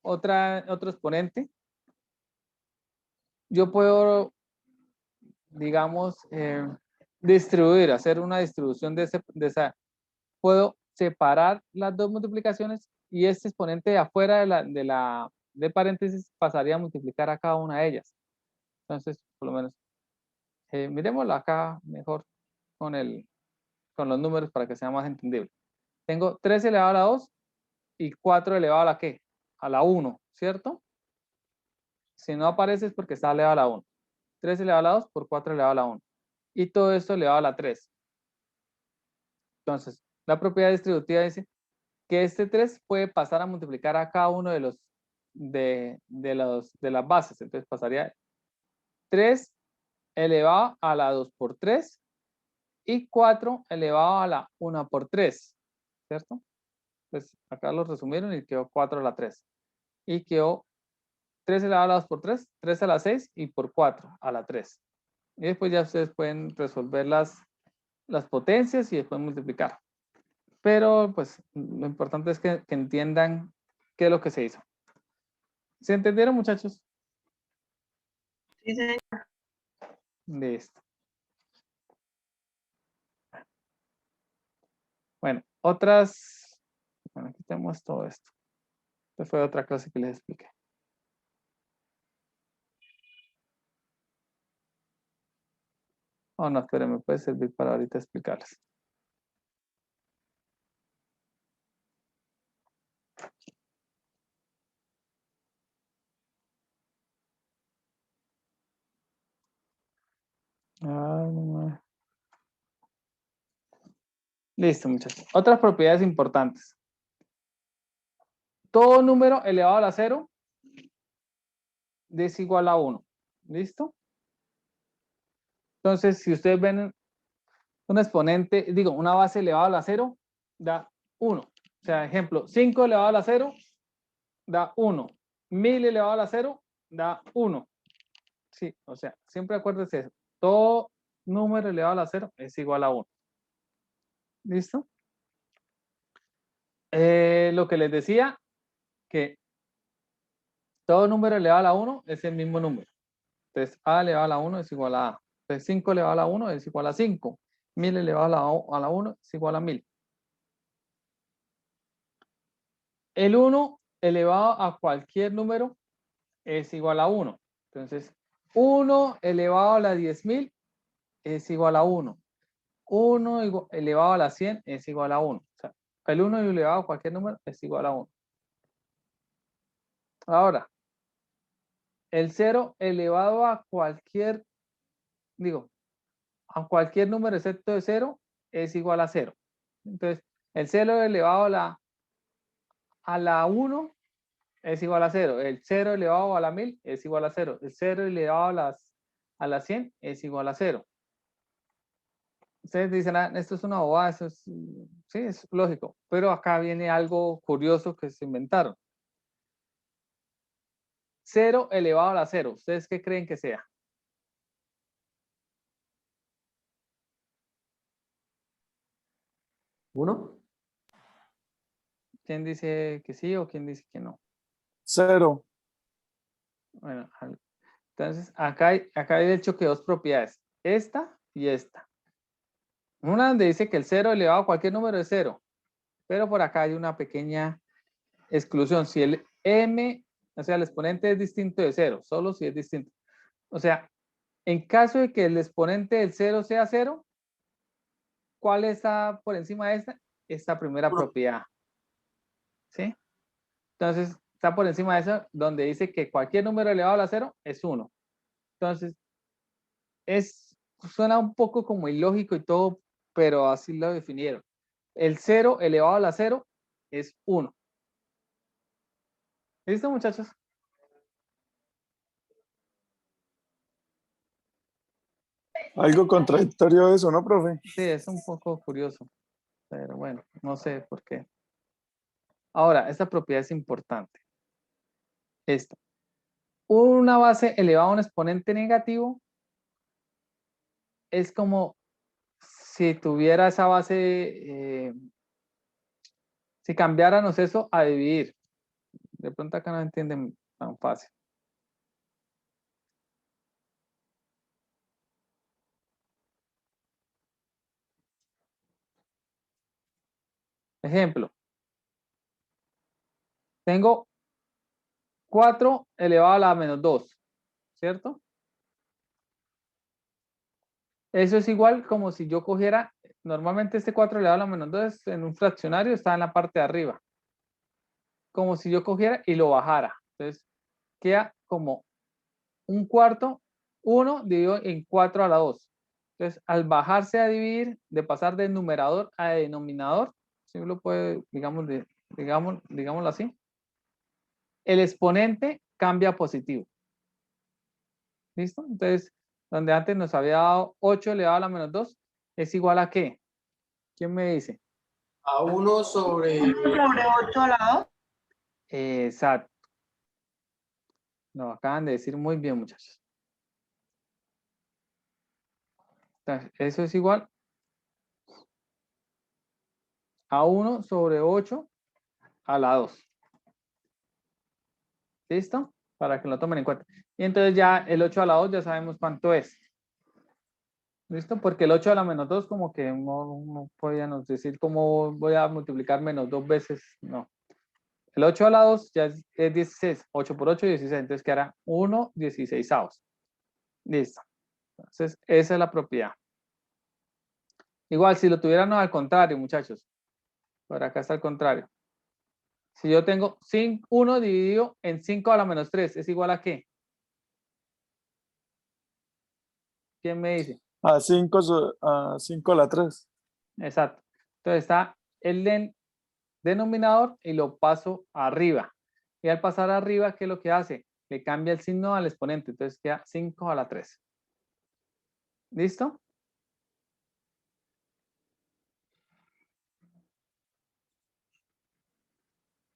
otro exponente, yo puedo, digamos, hacer una distribución de esa. Puedo separar las dos multiplicaciones y este exponente de afuera de paréntesis pasaría a multiplicar a cada una de ellas. Entonces, por lo menos, miremoslo acá mejor con los números para que sea más entendible. Tengo 3 elevado a la 2 y 4 elevado a la ¿qué? A la 1, ¿cierto? Si no aparece es porque está elevado a la 1. 3 elevado a la 2 por 4 elevado a la 1. Y todo esto elevado a la 3. Entonces, la propiedad distributiva dice que este 3 puede pasar a multiplicar a cada uno de las bases. Entonces pasaría 3 elevado a la 2 por 3 y 4 elevado a la 1 por 3, ¿cierto? Pues acá lo resumieron y quedó 4 a la 3. Y quedó 3 elevado a la 2 por 3, 3 a la 6 y por 4 a la 3. Y después ya ustedes pueden resolver las las potencias y después multiplicar. Pero pues lo importante es que entiendan qué es lo que se hizo. ¿Se entendieron, muchachos? Sí, señor. Listo. Bueno, otras. Bueno, aquí tenemos todo esto. Esta fue otra clase que les expliqué. Oh, no, espérenme, puede servir para ahorita explicarles. Listo, muchachos. Otras propiedades importantes. Todo número elevado a la 0 es igual a 1. ¿Listo? Entonces, si ustedes ven un exponente, digo, una base elevada a la 0, da 1. O sea, ejemplo, 5 elevado a la 0 da 1. 1000 elevado a la 0 da 1. Sí, o sea, siempre acuérdense eso. Todo número elevado a la 0 es igual a 1. ¿Listo? Lo que les decía, que todo número elevado a la 1 es el mismo número. Entonces, a elevado a la 1 es igual a a. Entonces, 5 elevado a la 1 es igual a 5. 1000 elevado a la 1 es igual a 1000. El 1 elevado a cualquier número es igual a 1. Entonces, 1 elevado a la 10.000 es igual a 1. 1 elevado a la 100 es igual a 1. O sea, el 1 elevado a cualquier número es igual a 1. Ahora, el 0 elevado a cualquier, a cualquier número excepto de 0 es igual a 0. Entonces, el 0 elevado a la 1 es igual a 0. El 0 elevado a la 1000 es igual a 0. El 0 elevado a las 100 es igual a 0. Ustedes dicen, ah, esto es una bobada, eso es, sí, es lógico. Pero acá viene algo curioso que se inventaron. 0 elevado a la 0. ¿Ustedes qué creen que sea? ¿1? ¿Quién dice que sí o quién dice que no? 0. Bueno, entonces acá hay de hecho que dos propiedades. Esta y esta. Una donde dice que el 0 elevado a cualquier número es 0. Pero por acá hay una pequeña exclusión. Si el m, o sea, el exponente es distinto de 0, solo si es distinto. O sea, en caso de que el exponente del 0 sea 0, ¿cuál está por encima de esta? Esta primera propiedad. ¿Sí? Entonces, está por encima de eso, donde dice que cualquier número elevado a la 0 es 1. Entonces, suena un poco como ilógico y todo, pero así lo definieron. El 0 elevado a la 0 es 1. ¿Listo, muchachos? Algo contradictorio eso, ¿no, profe? Sí, es un poco curioso, pero bueno, no sé por qué. Ahora, esta propiedad es importante. Esta. Una base elevada a un exponente negativo es como si tuviera esa base, si cambiáramos eso a dividir. De pronto acá no entienden tan fácil. Ejemplo. Tengo 4 elevado a la menos 2, ¿cierto? Eso es igual como si yo cogiera, normalmente este 4 elevado a la menos 2 en un fraccionario está en la parte de arriba. Como si yo cogiera y lo bajara. Entonces, queda como un cuarto, 1 dividido en 4 a la 2. Entonces, al bajarse a dividir, de pasar de numerador a denominador, si lo puede, digámoslo así, el exponente cambia a positivo. ¿Listo? Entonces, donde antes nos había dado 8 elevado a la menos 2, ¿es igual a qué? ¿Quién me dice? A 1 sobre... 1 sobre 8 a la 2. Exacto. Lo acaban de decir muy bien, muchachos. Entonces, eso es igual a 1 sobre 8 a la 2. ¿Listo? Para que lo tomen en cuenta. Y entonces ya el 8 a la 2 ya sabemos cuánto es. ¿Listo? Porque el 8 a la menos 2 como que no podíamos decir cómo voy a multiplicar menos 2 veces. No. El 8 a la 2 ya es 16. 8 por 8, 16. Entonces quedará 1 16avos. Listo. Entonces esa es la propiedad. Igual si lo tuviéramos al contrario, muchachos. Por acá está al contrario. Si yo tengo 1 dividido en 5 a la menos 3, ¿es igual a qué? ¿Quién me dice? A 5 a la 3. Exacto. Entonces está el denominador y lo paso arriba. Y al pasar arriba, ¿qué es lo que hace? Le cambia el signo al exponente. Entonces queda 5 a la 3. ¿Listo?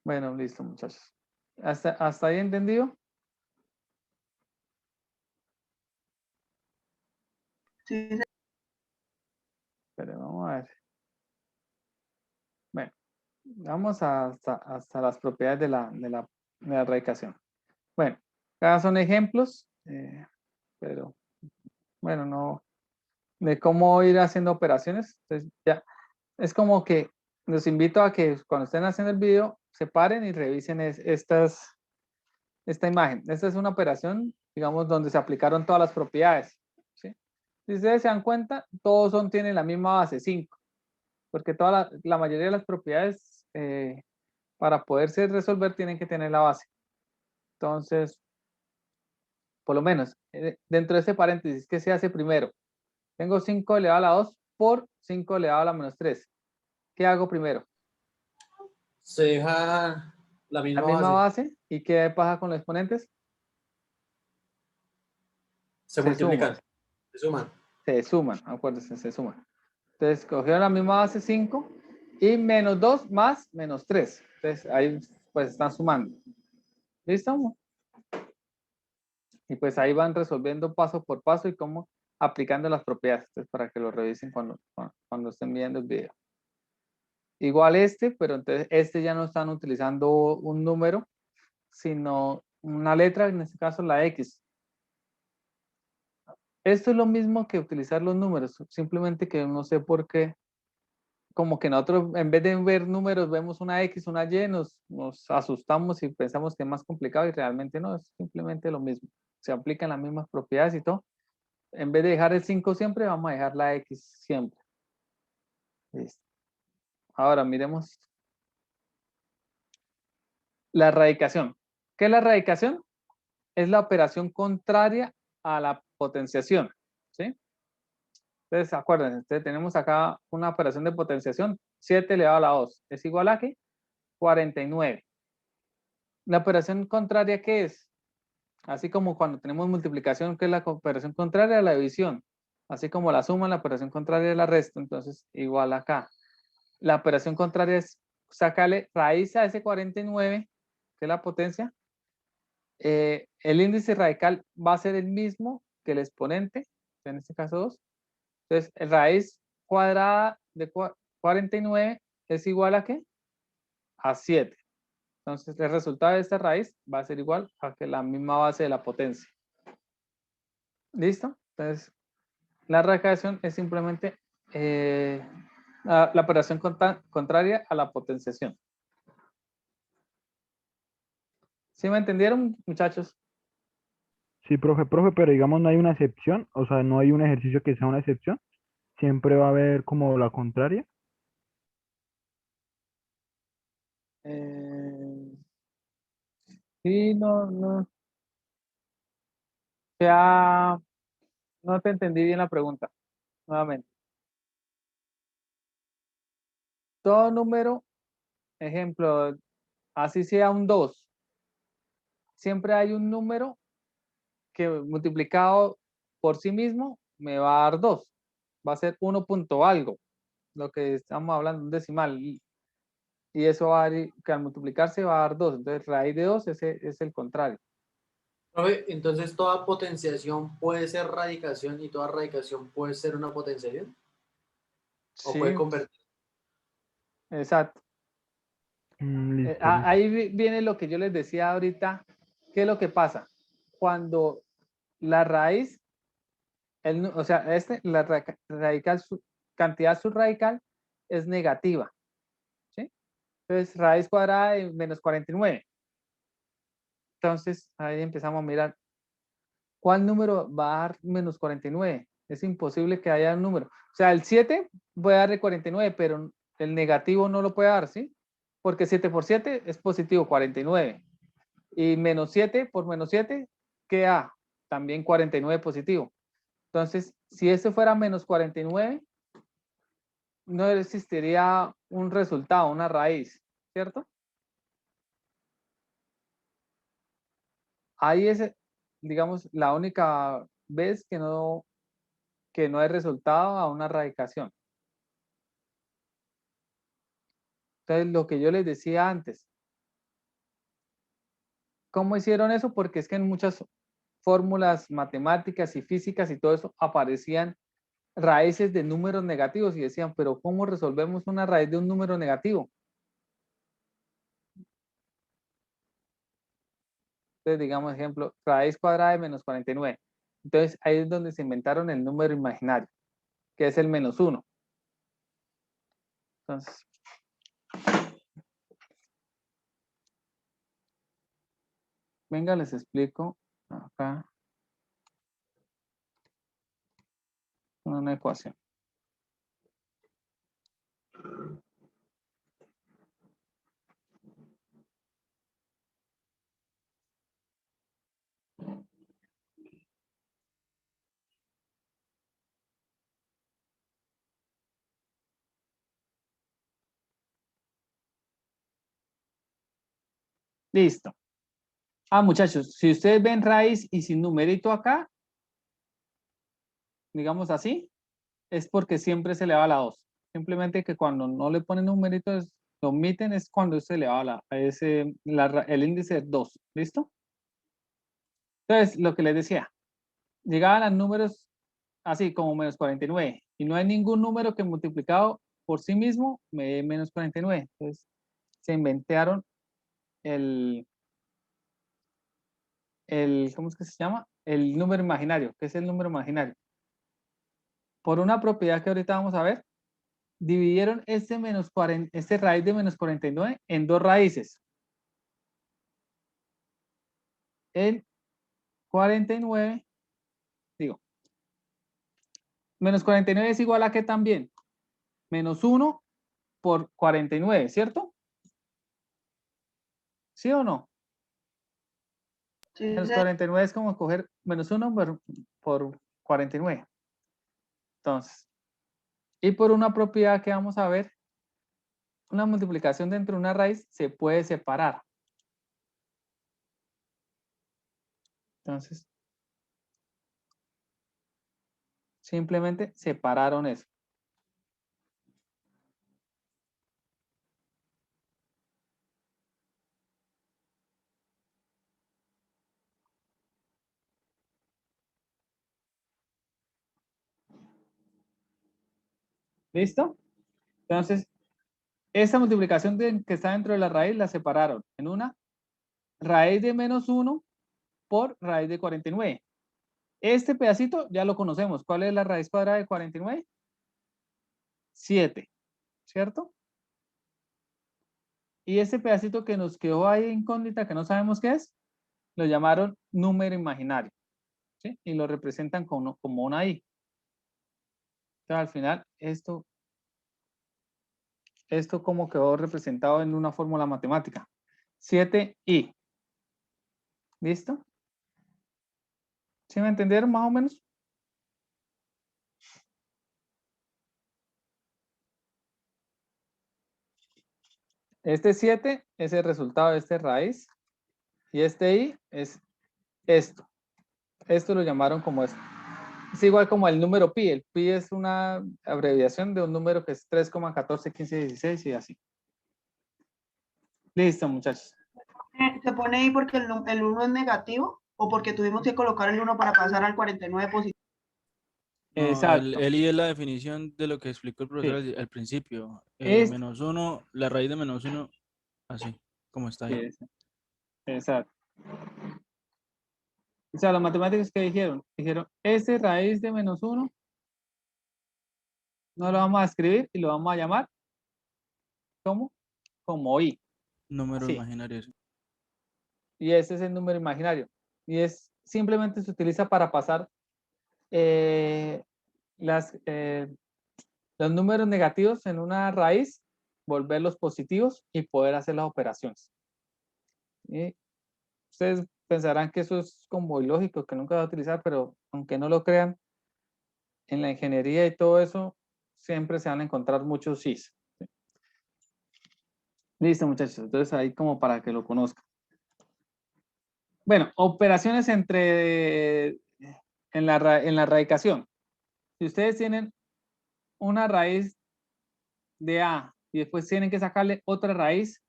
Bueno, listo, muchachos. ¿Hasta ahí entendido? Sí, Pero vamos a ver. Bueno, vamos hasta las propiedades de la erradicación. Bueno, acá son ejemplos, pero bueno, no, de cómo ir haciendo operaciones. Entonces, ya, es como que los invito a que cuando estén haciendo el video, se paren y revisen esta imagen. Esta es una operación, digamos, donde se aplicaron todas las propiedades. ¿Sí? Si ustedes se dan cuenta, todos tienen la misma base, 5, porque la mayoría de las propiedades para poderse resolver tienen que tener la base. Entonces, por lo menos, dentro de este paréntesis, ¿qué se hace primero? Tengo 5 elevado a la 2 por 5 elevado a la menos 3. ¿Qué hago primero? Se deja la La misma misma base. base. ¿Y qué pasa con los exponentes? Se multiplican. suman. Se suman. Se suman, acuérdense, se suman. Entonces, cogieron la misma base 5 y menos 2 más menos 3. Entonces, ahí pues están sumando. ¿Listo? Y pues ahí van resolviendo paso por paso y cómo aplicando las propiedades. Entonces, para que lo revisen cuando estén viendo el video. Igual pero entonces ya no están utilizando un número, sino una letra, en este caso la X. Esto es lo mismo que utilizar los números, simplemente que no sé por qué, como que nosotros en vez de ver números vemos una X, una Y, nos asustamos y pensamos que es más complicado y realmente no, es simplemente lo mismo. Se aplican las mismas propiedades y todo. En vez de dejar el 5 siempre, vamos a dejar la X siempre. Listo. Ahora miremos la erradicación. ¿Qué es la erradicación? Es la operación contraria a la potenciación, ¿sí? Entonces, acuérdense, tenemos acá una operación de potenciación, 7 elevado a la 2, ¿es igual a qué? 49. ¿La operación contraria qué es? Así como cuando tenemos multiplicación, ¿qué es la operación contraria a la división? Así como la suma, la operación contraria a la resta, entonces igual acá. La operación contraria es sacarle raíz a ese 49, que es la potencia. El índice radical va a ser el mismo que el exponente, en este caso 2. Entonces, raíz cuadrada de 49 es igual a ¿qué? A 7. Entonces, el resultado de esta raíz va a ser igual a que la misma base de la potencia. ¿Listo? Entonces, la radicación es simplemente la operación contraria a la potenciación. ¿Sí me entendieron, muchachos? Sí, profe, pero digamos no hay una excepción, o sea, no hay un ejercicio que sea una excepción, siempre va a haber como la contraria. Sí, no. Ya no te entendí bien la pregunta, nuevamente. Todo número, ejemplo, así sea un 2, siempre hay un número que multiplicado por sí mismo me va a dar 2. Va a ser 1 punto algo, lo que estamos hablando, un decimal. Y eso va a dar, que al multiplicarse va a dar 2. Entonces, raíz de 2 es el contrario. Profe, entonces toda potenciación puede ser radicación y toda radicación puede ser una potenciación. ¿O Sí, puede convertir? Exacto. Listo, Ahí viene lo que yo les decía ahorita. ¿Qué es lo que pasa? Cuando la raíz, o sea, la radical, cantidad subradical es negativa. ¿Sí? Entonces, raíz cuadrada de menos 49. Entonces, ahí empezamos a mirar. ¿Cuál número va a dar menos 49? Es imposible que haya un número. O sea, el 7 puede darle 49, pero el negativo no lo puede dar, ¿sí? Porque 7 por 7 es positivo, 49. Y menos 7 por menos 7 queda también 49 positivo. Entonces, si este fuera menos 49, no existiría un resultado, una raíz, ¿cierto? Ahí es, digamos, la única vez que no hay resultado a una radicación. Entonces, lo que yo les decía antes, ¿cómo hicieron eso? Porque es que en muchas fórmulas matemáticas y físicas y todo eso aparecían raíces de números negativos y decían, pero ¿cómo resolvemos una raíz de un número negativo? Entonces, digamos, ejemplo, raíz cuadrada de menos 49. Entonces, ahí es donde se inventaron el número imaginario, que es el menos 1. Entonces, venga, les explico acá una ecuación. Listo. Muchachos, si ustedes ven raíz y sin numerito acá, digamos así, es porque siempre se le va la 2. Simplemente que cuando no le ponen numeritos, lo omiten, es cuando se le va el índice 2. ¿Listo? Entonces, lo que les decía, llegaban a números así como menos 49 y no hay ningún número que multiplicado por sí mismo me dé menos 49. Entonces, se inventaron ¿cómo es que se llama? El número imaginario. ¿Qué es el número imaginario? Por una propiedad que ahorita vamos a ver, dividieron este raíz de menos 49 en dos raíces. En 49, digo, menos 49 es igual a ¿qué también? Menos 1 por 49, ¿cierto? ¿Sí o no? Sí, Menos 49 es como coger menos 1 por 49. Entonces, y por una propiedad que vamos a ver, una multiplicación dentro de una raíz se puede separar. Entonces, simplemente separaron eso. ¿Listo? Entonces, esta multiplicación que está dentro de la raíz la separaron en una raíz de menos 1 por raíz de 49. Este pedacito ya lo conocemos. ¿Cuál es la raíz cuadrada de 49? 7, ¿cierto? Y este pedacito que nos quedó ahí incógnita, que no sabemos qué es, lo llamaron número imaginario, ¿sí? Y lo representan como una I. Entonces, al final, esto como quedó representado en una fórmula matemática. 7i. ¿Listo? ¿Sí me entendieron más o menos? Este 7 es el resultado de esta raíz y este i es esto. Esto lo llamaron como esto. Es igual como el número pi. El pi es una abreviación de un número que es 3,141516 y así. Listo, muchachos. ¿Se pone ahí porque el 1 es negativo o porque tuvimos que colocar el 1 para pasar al 49 positivo? No, Exacto. el I es la definición de lo que explicó el profesor Sí. al principio. Es, -1, la raíz de -1, así, como está sí, ahí. exacto. O sea, los matemáticos que dijeron, ese raíz de -1 no lo vamos a escribir y lo vamos a llamar ¿cómo? Como I. Número Así. imaginario. Sí. Y ese es el número imaginario. Y es simplemente se utiliza para pasar las, los números negativos en una raíz, volverlos positivos y poder hacer las operaciones. Y ustedes pensarán que eso es como ilógico, que nunca va a utilizar, pero aunque no lo crean, en la ingeniería y todo eso, siempre se van a encontrar muchos sís. ¿Sí? Listo, muchachos. Entonces ahí como para que lo conozcan. Bueno, operaciones en la radicación. Si ustedes tienen una raíz de A y después tienen que sacarle otra raíz,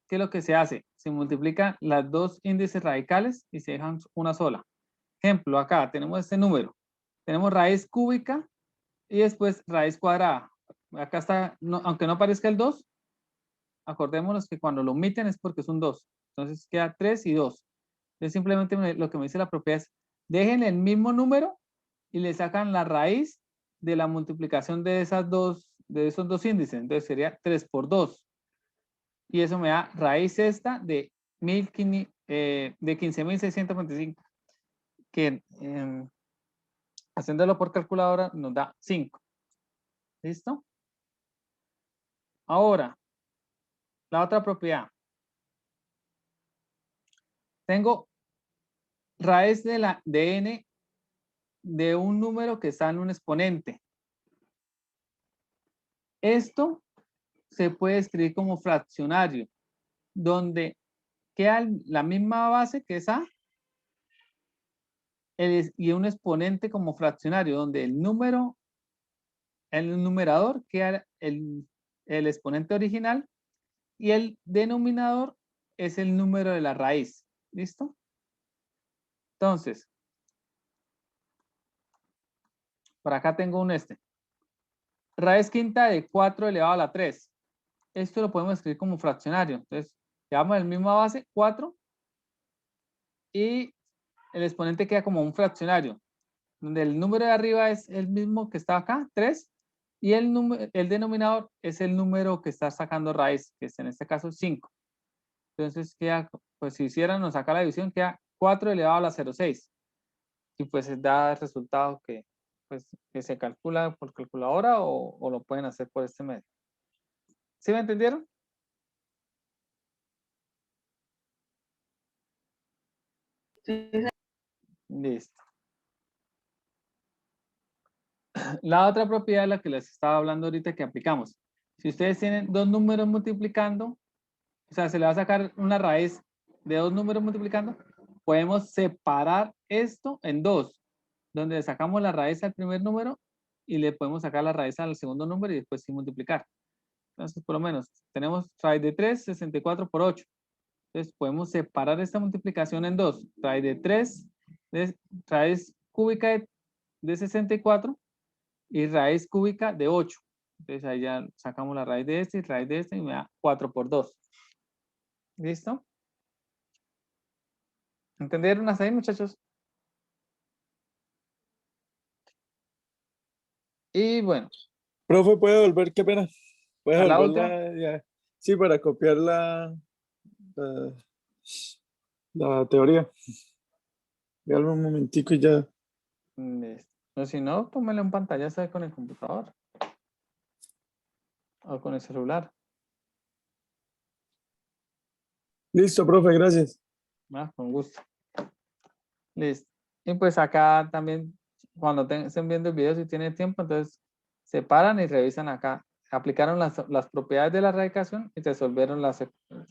¿qué es lo que se hace? Se multiplican las dos índices radicales y se dejan una sola. Ejemplo, acá tenemos este número. Tenemos raíz cúbica y después raíz cuadrada. Acá está, aunque no aparezca el 2, acordémonos que cuando lo omiten es porque es un 2. Entonces queda 3 y 2. Entonces simplemente lo que me dice la propiedad es, dejen el mismo número y le sacan la raíz de la multiplicación de esos dos índices. Entonces sería 3 por 2. Y eso me da raíz esta de 15.625, que haciéndolo por calculadora nos da 5. ¿Listo? Ahora, la otra propiedad. Tengo raíz de n de un número que está en un exponente. Esto se puede escribir como fraccionario, donde queda la misma base que es A y un exponente como fraccionario, donde el numerador queda el exponente original y el denominador es el número de la raíz. ¿Listo? Entonces, por acá tengo un raíz quinta de 4 elevado a la 3. Esto lo podemos escribir como fraccionario. Entonces, llevamos la misma base, 4, y el exponente queda como un fraccionario, donde el número de arriba es el mismo que está acá, 3, y el denominador es el número que está sacando raíz, que es en este caso 5. Entonces queda, pues si hicieran, nos saca la división, queda 4 elevado a la 0,6. Y pues da el resultado que se calcula por calculadora o lo pueden hacer por este medio. ¿Sí me entendieron? Sí, Listo. La otra propiedad es la que les estaba hablando ahorita que aplicamos. Si ustedes tienen dos números multiplicando, o sea, se le va a sacar una raíz de dos números multiplicando, podemos separar esto en dos, donde le sacamos la raíz al primer número y le podemos sacar la raíz al segundo número y después sin multiplicar. Entonces, por lo menos, tenemos raíz de 3, 64 por 8. Entonces, podemos separar esta multiplicación en dos. Raíz de 3, raíz cúbica de 64 y raíz cúbica de 8. Entonces, ahí ya sacamos la raíz de este y raíz de este y me da 4 por 2. ¿Listo? ¿Entendieron hasta ahí, muchachos? Y bueno, Profe, ¿puede volver? Qué pena. ¿Puede a la otra. volverla? Sí, para copiar la, la teoría. Dígame un momentico y ya. No, si no, tómelo en pantalla con el computador o con el celular. Listo, profe, gracias. Con gusto. Listo. Y pues acá también, cuando estén viendo el video, si tienen tiempo, entonces se paran y revisan acá. Aplicaron las propiedades de la radicación y resolvieron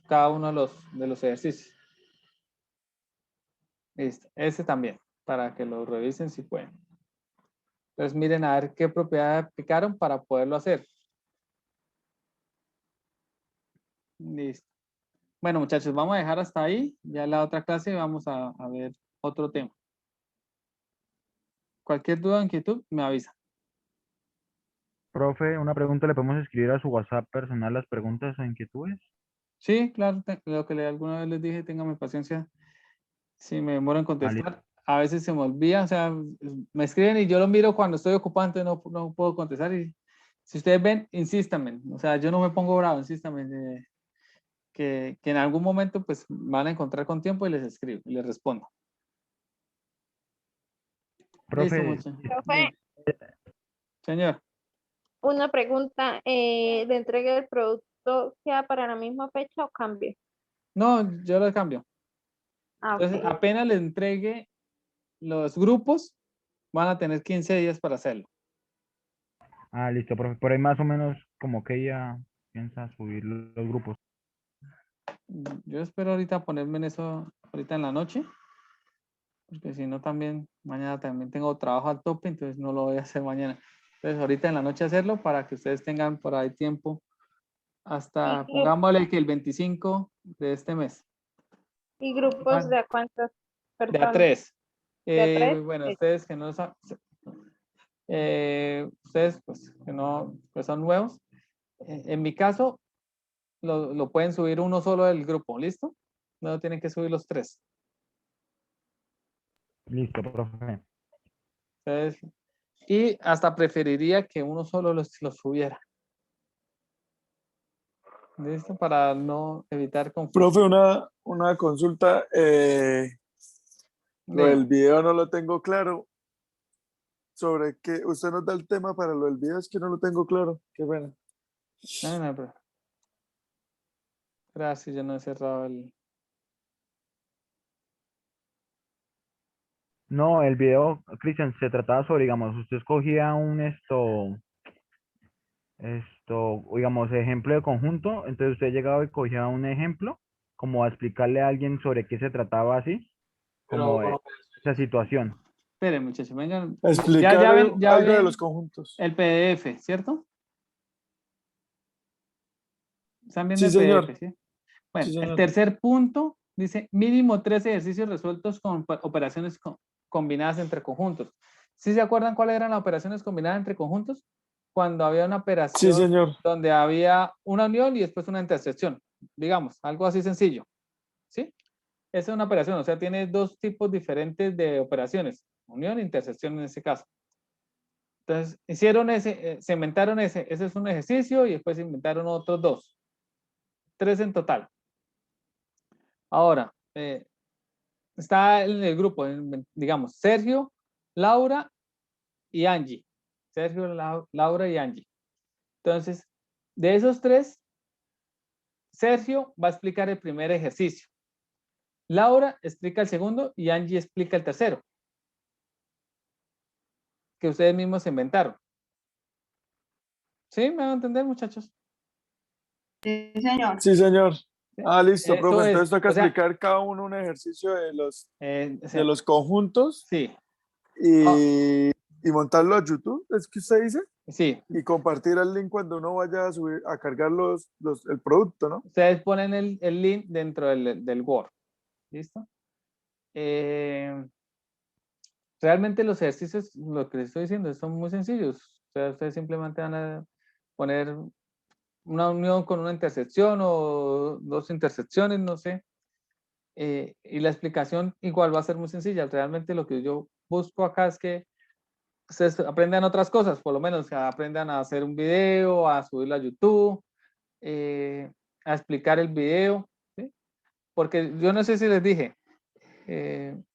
cada uno de los ejercicios. Listo. Ese también, para que lo revisen si pueden. Entonces miren a ver qué propiedad aplicaron para poderlo hacer. Listo. Bueno, muchachos, vamos a dejar hasta ahí. Ya en la otra clase vamos a ver otro tema. cualquier duda o inquietud, me avisa. Profe, una pregunta, ¿le podemos escribir a su WhatsApp personal las preguntas o inquietudes? Sí, claro, lo que alguna vez les dije, téngame paciencia. Si me demoro en Ah, listo. contestar, a veces se me olvida, o sea, me escriben y yo lo miro cuando estoy ocupado, entonces no puedo contestar. Y si ustedes ven, insístanme, o sea, yo no me pongo bravo, insístanme, que en algún momento pues van a encontrar con tiempo y les escribo y les respondo. Listo, Profe, muchachos. Profe, Señor, una pregunta, ¿de entrega del producto queda para la misma fecha o cambia? no, yo lo cambio. Ah, Entonces, ok. apenas le entregue los grupos, van a tener 15 días para hacerlo. listo, profe. Por ahí más o menos como que ella piensa subir los grupos. Yo espero ahorita ponerme en eso ahorita en la noche, porque si no también mañana también tengo trabajo al tope, entonces no lo voy a hacer mañana. Entonces ahorita en la noche hacerlo para que ustedes tengan por ahí tiempo hasta, ¿Y, pongámosle que el 25 de este mes. y grupos de a cuántas De a personas? 3. ¿De a 3? Bueno, ustedes que no saben, ustedes pues que no, pues son nuevos. En mi caso, lo pueden subir uno solo del grupo, ¿listo? No tienen que subir los 3. Listo, profe. Entonces, y hasta preferiría que uno solo los subiera. ¿Listo? Para no evitar confusión. Profe, una consulta. Lo del video no lo tengo claro. Sobre qué usted nos da el tema para lo del video, es que no lo tengo claro. Qué pena. No, pero gracias, yo no he cerrado el. No, el video, Cristian, se trataba sobre, digamos, usted escogía digamos, ejemplo de conjunto, entonces usted llegaba y cogía un ejemplo, como a explicarle a alguien sobre qué se trataba así, como Pero, esa situación. Esperen, muchachos, vengan. Explicar Ya algo de ven los conjuntos. el PDF, ¿cierto? Están viendo Sí, el señor. PDF, ¿sí? Bueno, Sí, el señor. tercer punto dice mínimo 3 ejercicios resueltos con operaciones combinadas entre conjuntos. ¿Sí se acuerdan cuáles eran las operaciones combinadas entre conjuntos? Cuando había una Sí, operación señor. donde había una unión y después una intersección, digamos, algo así sencillo, ¿sí? Esa es una operación, o sea, tiene dos tipos diferentes de operaciones, unión e intersección en ese caso. Entonces, hicieron se inventaron ese es un ejercicio y después se inventaron otros 2, 3 en total. Ahora, está en el grupo, digamos, Sergio, Laura y Angie. Sergio, Laura y Angie. Entonces, de esos 3, Sergio va a explicar el primer ejercicio. Laura explica el segundo y Angie explica el tercero, que ustedes mismos se inventaron. ¿Sí? ¿Me van a entender, muchachos? Sí, señor. Sí, señor. Listo, Eso profe. es, Entonces toca o sea, explicar cada uno un ejercicio de o los conjuntos sí, y montarlo a YouTube, ¿es que usted dice? sí. Y compartir el link cuando uno vaya a subir, a cargar el producto, ¿no? Ustedes ponen el link dentro del Word. ¿Listo? Realmente los ejercicios, lo que les estoy diciendo, son muy sencillos. O sea, ustedes simplemente van a poner una unión con una intersección o 2 intersecciones, no sé. Y la explicación igual va a ser muy sencilla. Realmente lo que yo busco acá es que ustedes aprendan otras cosas, por lo menos que aprendan a hacer un video, a subirlo a YouTube, a explicar el video, ¿sí? Porque yo no sé si les dije,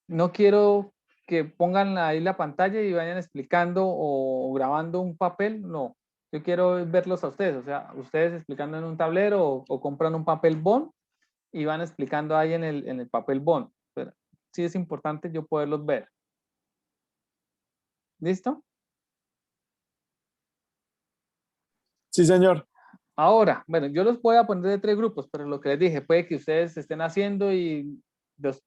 no quiero que pongan ahí la pantalla y vayan explicando o grabando un papel, no. Yo quiero verlos a ustedes, o sea, ustedes explicando en un tablero o compran un papel bond y van explicando ahí en el papel bond. Pero sí es importante yo poderlos ver. ¿Listo? Sí, señor. Ahora, bueno, yo los voy a poner de 3 grupos, pero lo que les dije, puede que ustedes estén haciendo y 2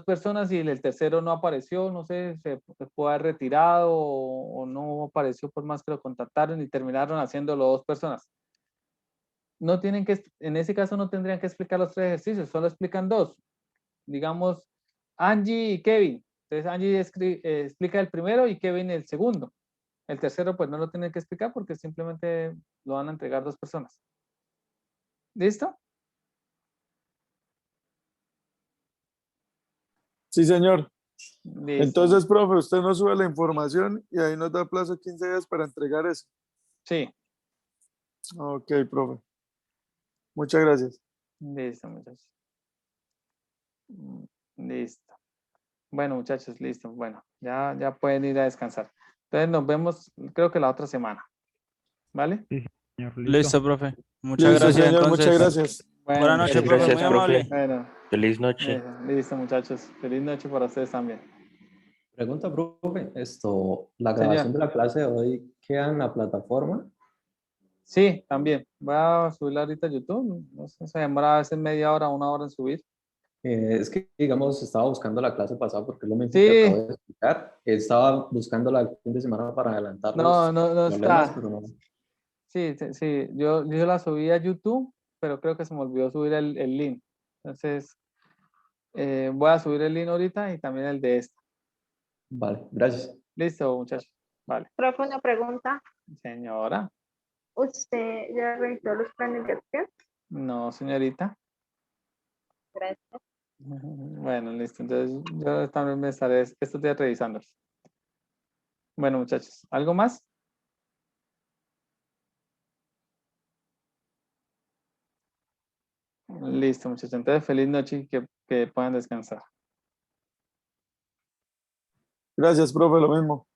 personas y el tercero no apareció, no sé, se puede haber retirado o no apareció por más que lo contactaron y terminaron haciéndolo 2 personas. No tienen que, en ese caso no tendrían que explicar los 3 ejercicios, solo explican 2. Digamos, Angie y Kevin, Entonces Angie explica el primero y Kevin el segundo. El tercero pues no lo tiene que explicar porque simplemente lo van a entregar 2 personas. ¿Listo? Sí, señor. Listo. Entonces, profe, usted nos sube la información y ahí nos da plazo de 15 días para entregar eso. Sí, Ok, profe. Muchas gracias. listo, muchachos. Listo. Bueno, muchachos, listo. Bueno, ya pueden ir a descansar. Entonces nos vemos, creo que la otra semana. ¿Vale? Sí, señor, Listo, profe. Muchas Listo, gracias señor, muchas entonces. gracias. Bueno, Buenas noches, muchachos, profe. Gracias, Muy profe. amable. bueno, Feliz noche. listo, muchachos. Feliz noche para ustedes también. Pregunta, profe, la Señor. grabación de la clase de hoy queda en la plataforma. Sí, también. Voy a subirla ahorita a YouTube. No sé, se demora a veces media hora, 1 hora en subir. Es que, digamos, estaba buscando la clase pasada porque es lo mismo Sí. que acabo de explicar. Estaba buscando la fin de semana para adelantar No, los no problemas, está. pero no. Sí, sí. Yo la subí a YouTube, pero creo que se me olvidó subir el link. Entonces, voy a subir el link ahorita y también el de esta. Vale, gracias. Listo, muchachos. Vale. Profe, una pregunta. Señora. ¿Usted ya revisó los planes de acción? No, señorita. Gracias. Bueno, listo. Entonces, yo también me estaré estos días revisándolos. Bueno, muchachos. ¿Algo más? Listo, muchachos. Entonces, feliz noche y que puedan descansar. Gracias, profe, lo mismo.